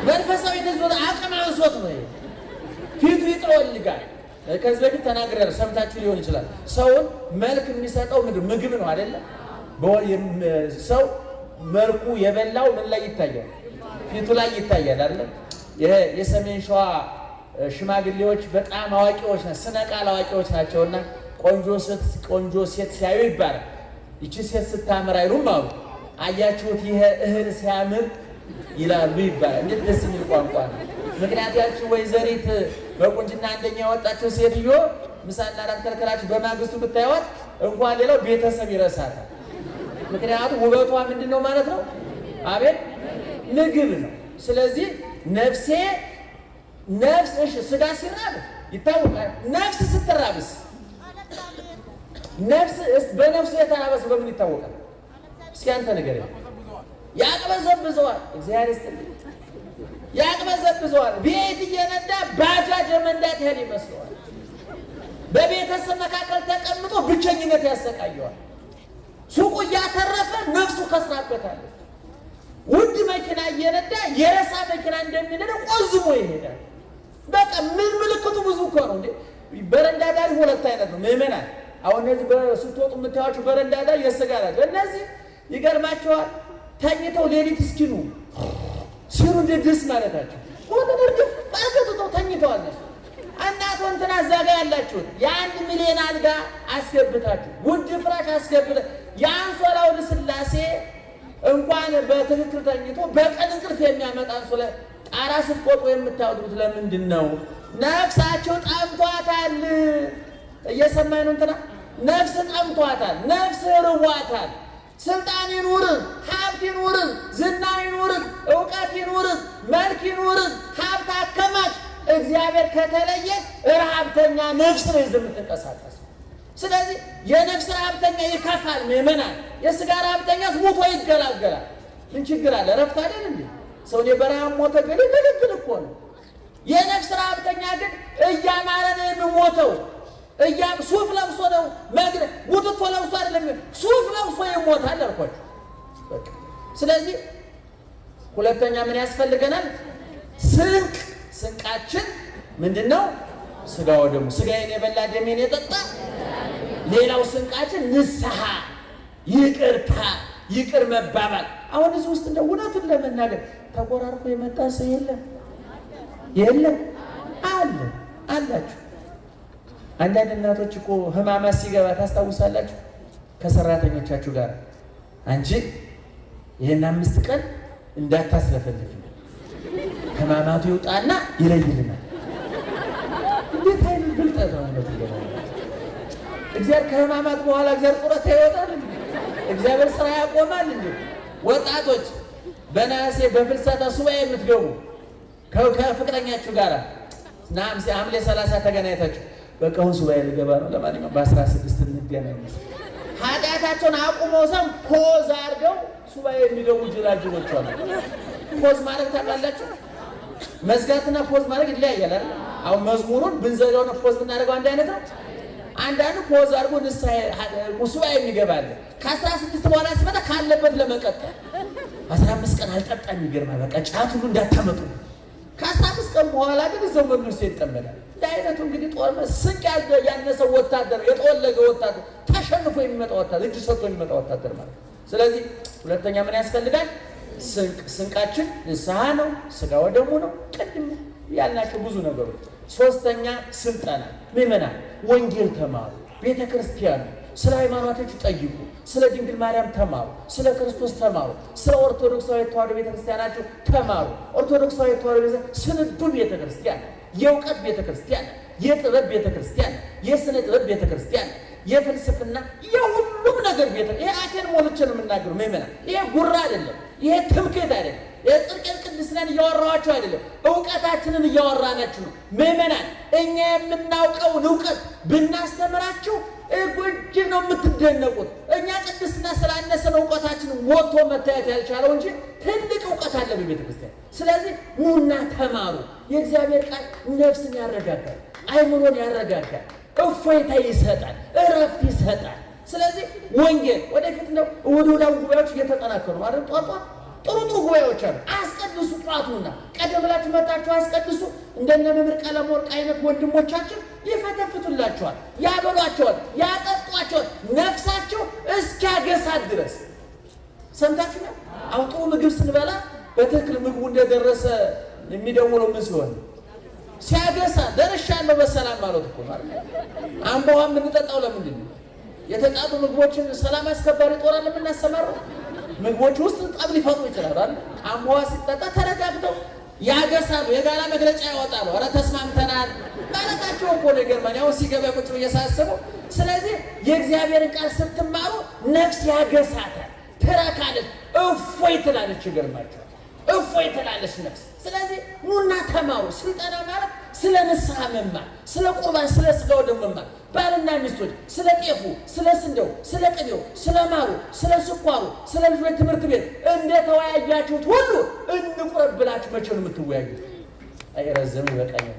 መንፈሳዊ ተዝወደ አቅም አንሶት ነው። ፊቱ ይጠወልጋል። ከዚህ በፊት ተናግሬያለሁ፣ ሰምታችሁ ሊሆን ይችላል። ሰውን መልክ የሚሰጠው ምግብ ነው አይደለ? ሰው መልኩ የበላው ምን ላይ ይታያል? ፊቱ ላይ ይታያል አይደለ? ይሄ የሰሜን ሸዋ ሽማግሌዎች በጣም አዋቂዎች ናቸው፣ ስነ ቃል አዋቂዎች ናቸውና ቆንጆ ሴት ሲያዩ ይባላል ይቺ ሴት ስታምር አይሉም አሉ። አያችሁት ይሄ እህል ሲያምር ይላሉ ይባላል። እንዴት ደስ የሚል ቋንቋ ነው። ምክንያት ያችሁ ወይዘሪት በቁንጅና አንደኛ ያወጣችሁ ሴትዮ ምሳና እራት ከልከላችሁ በማግስቱ ብታዩት እንኳን ሌላው ቤተሰብ ይረሳታል። ምክንያቱም ውበቷ ምንድን ነው ማለት ነው? አቤት ምግብ ነው። ስለዚህ ነፍሴ ነፍስ እሺ ስጋ ሲራብ ይታወቃል። ነፍስ ስትራብስ ነፍስ በነፍስ የተራበስ በምን ይታወቃል? እስኪ አንተ ነገር ያቅበዘብዘዋል። እግዚአብሔር ይስጥልኝ። ያቅበዘብዘዋል። ቤት እየነዳ ባጃጅ መንዳት ያህል ይመስለዋል። በቤተሰብ መካከል ተቀምጦ ብቸኝነት ያሰቃየዋል። ሱቁ እያተረፈ ነፍሱ ከስራበታለች። ውድ መኪና እየነዳ የረሳ መኪና እንደሚነዳ ቆዝሞ ይሄዳል። በቃ ምን ምልክቱ ብዙ እኮ ነው እንዴ! በረንዳ ዳር ሁለት አይነት ነው ምዕመናን። አሁን እነዚህ በስትወጡ የምታዩዋቸው በረንዳ ዳር የስጋ ናቸው። እነዚህ ይገርማቸዋል። ተኝተው ሌሊት እስኪኑ ሲሩ እንደ ደስ ማለታቸው ወደ ወርግፍ ባርከተው ተኝተዋል። እነሱ እናት እንትና እዛ ጋር ያላችሁት የ1 ሚሊዮን አልጋ አስገብታችሁ ውድ ፍራሽ አስገብታችሁ የአንሶላው ልስላሴ እንኳን በትክክል ተኝቶ በቀን እንቅልፍ የሚያመጣ አንሶላ ጣራ ስትቆጥሩ የምታወጡት ለምንድን ነው? ነፍሳቸው ጠምቷታል። እየሰማኝ ነው እንትና ነፍስ ጠምቷታል። ነፍስ ርዋታል። ስልጣን ይኑርህ፣ ሀብት ይኑርህ፣ ዝና ይኑርህ፣ እውቀት ይኑርህ፣ መልክ ይኑርህ፣ ሀብት አከማች፣ እግዚአብሔር ከተለየ ረሃብተኛ ነፍስ ነው ይዘህ የምትንቀሳቀስ። ስለዚህ የነፍስ ረሃብተኛ ይከፋል ምዕመናን። የስጋ ረሃብተኛ ሙቶ ይገላገላል። ምን ችግር አለ? ረፍት አይደል እንዴ? ሰው በረሃብ ሞተ ግልግል እኮ ነው። የነፍስ ረሃብተኛ ግን እያማረ ነው የሚሞተው። ሱፍ ለብሶ ነው ቡትቶ ለብሶ አይደለም፣ ሱፍ ለብሶ ይሞታል አልኳችሁ። ስለዚህ ሁለተኛ ምን ያስፈልገናል? ስንቅ። ስንቃችን ምንድነው? ስጋ ወደሙ። ስጋዬን የበላ ደሜን የጠጣ። ሌላው ስንቃችን ንስሐ፣ ይቅርታ፣ ይቅር መባባል። አሁን እዚህ ውስጥ እንደው እውነቱን ለመናገር ተቆራርፎ የመጣ ሰው የለም አላችሁ። አንዳንድ እናቶች እኮ ህማማት ሲገባ ታስታውሳላችሁ? ከሰራተኞቻችሁ ጋር አንቺ ይህን 5 ቀን እንዳታስለፈልፊ ህማማቱ ይውጣና ይለይልናል። እንዴት አይነት ብልጠት ነው! እግዚአብሔር ከህማማት በኋላ እግዚአብሔር ጡረታ ይወጣል እንዴ? እግዚአብሔር ስራ ያቆማል እንዴ? ወጣቶች በነሐሴ በፍልሰታ ሱባኤ የምትገቡ ከፍቅረኛችሁ ጋር ሐምሌ 30 ተገናኝታችሁ በቃ አሁን ሱባኤ ልገባ ነው፣ ለማንኛውም በ16 እንገናኝ። ኃጢአታቸውን አቁመው ሰም ፖዝ አድርገው ሱባኤ የሚገቡ ጅላጅሎች አሉ። ፖዝ ማድረግ ታውቃላችሁ? መዝጋትና ፖዝ ማድረግ ይለያያል አይደል? አሁን መዝሙሩን ብንዘጋውና ፖዝ ብናደርገው አንድ አይነት ነው። አንዳንዱ ፖዝ አድርጎ ሱባኤ የሚገባል። ከ16 በኋላ ሲመጣ ካለበት ለመቀጠል 15 ቀን አልጠጣም። ይገርማል። በቃ ጫት ሁሉ እንዳታመጡ። ከ15 ቀን በኋላ ግን እዛው መንግስት ይጠመዳል። ዳይነቱ እንግዲህ ጦር ስንቅ ያነሰው ወታደር፣ የጠወለገ ወታደር፣ ተሸንፎ የሚመጣ ወታደር፣ እጅ ሰጥቶ የሚመጣ ወታደር ማለት። ስለዚህ ሁለተኛ ምን ያስፈልጋል? ስንቅ። ስንቃችን ንስሐ ነው፣ ስጋ ወደሙ ነው። ቅድም ያልናቸው ብዙ ነገሮች። ሶስተኛ ስልጠና። ምዕመናን ወንጌል ተማሩ፣ ቤተ ክርስቲያን ስለ ሃይማኖቶች ጠይቁ፣ ስለ ድንግል ማርያም ተማሩ፣ ስለ ክርስቶስ ተማሩ፣ ስለ ኦርቶዶክሳዊ ተዋሕዶ ቤተክርስቲያናችሁ ተማሩ። ኦርቶዶክሳዊ ተዋሕዶ ቤተክርስቲያን ስንዱ ቤተክርስቲያን፣ የእውቀት ቤተክርስቲያን፣ የጥበብ ቤተክርስቲያን፣ የስነ ጥበብ ቤተክርስቲያን፣ የፍልስፍና የሁሉም ነገር ይሄ አቴን ሞልቼ ነው የምናገረው ምዕመናን። ይሄ ጉራ አይደለም፣ ይሄ ትምክህት አይደለም፣ የጽድቅን ቅድስናን እያወራኋቸው አይደለም፣ እውቀታችንን እያወራናችሁ ነው ምዕመናን። እኛ የምናውቀውን እውቀት ብናስተምራችሁ እጅግ ነው የምትደነቁት። እኛ ቅድስና ስላነሰን እውቀታችንን ወጥቶ መታየት ያልቻለው እንጂ ትልቅ እውቀት አለ በቤተ ክርስቲያን። ስለዚህ ኑና ተማሩ። የእግዚአብሔር ቃል ነፍስን ያረጋጋል፣ አይምሮን ያረጋጋል፣ እፎይታ ይሰጣል፣ እረፍት ይሰጣል። ስለዚህ ወንጌል ወደፊት ነው። እሑድ ጉባኤዎች እየተጠናከሩ ማለት ጧጧ ጥሩ ጉባኤዎች አሉ። አስቀድሱ። ጧቱና ቀደም ብላችሁ መጣችሁ አስቀድሱ። እንደነ መምህር ቀለመወርቅ አይነት ወንድሞቻችን ይፈተፍቱላቸዋል፣ ያበሏቸዋል፣ ያጠጧቸዋል ነፍሳቸው እስኪያገሳት ድረስ። ሰምታችሁ ነው። አሁን ጥሩ ምግብ ስንበላ በትክክል ምግቡ እንደደረሰ የሚደውለው ምን ሲሆን ሲያገሳ ደርሻለሁ በሰላም ማለት እኮ ማለት ነው። አምባዋ የምንጠጣው ለምንድን ነው? የተጣጡ ምግቦችን ሰላም አስከባሪ ጦር አለ የምናሰማራው። ምግቦች ውስጥ ጠብ ሊፈጥሩ ይችላሉ አይደል? አምባዋ ሲጠጣ ተረጋግተው ያገሳሉ፣ የጋራ መግለጫ ያወጣሉ። ኧረ ተስማምተናል ማለታቸው እኮ ነው። ይገርማል። ያው ሲገባ ቁጭ ብዬ ሳስበው። ስለዚህ የእግዚአብሔርን ቃል ስትማሩ ነፍስ ያገሳታል፣ ትረካለች፣ እፎይ ትላለች። ይገርማችኋል፣ እፎይ ትላለች ነፍስ። ስለዚህ ኑና ተማሩ። ስልጠና ማለት ስለ ንስሐ መማር፣ ስለ ቁርባን፣ ስለ ስጋው ደም መማር፣ ባልና ሚስቶች ስለ ጤፉ፣ ስለ ስንዴው፣ ስለ ቅቤው፣ ስለ ማሩ፣ ስለ ስኳሩ፣ ስለ ልጆች ትምህርት ቤት እንደተወያያችሁት ሁሉ እንቁረብ ብላችሁ መቼ ነው የምትወያዩት? አይረዘም ይበቃኛል።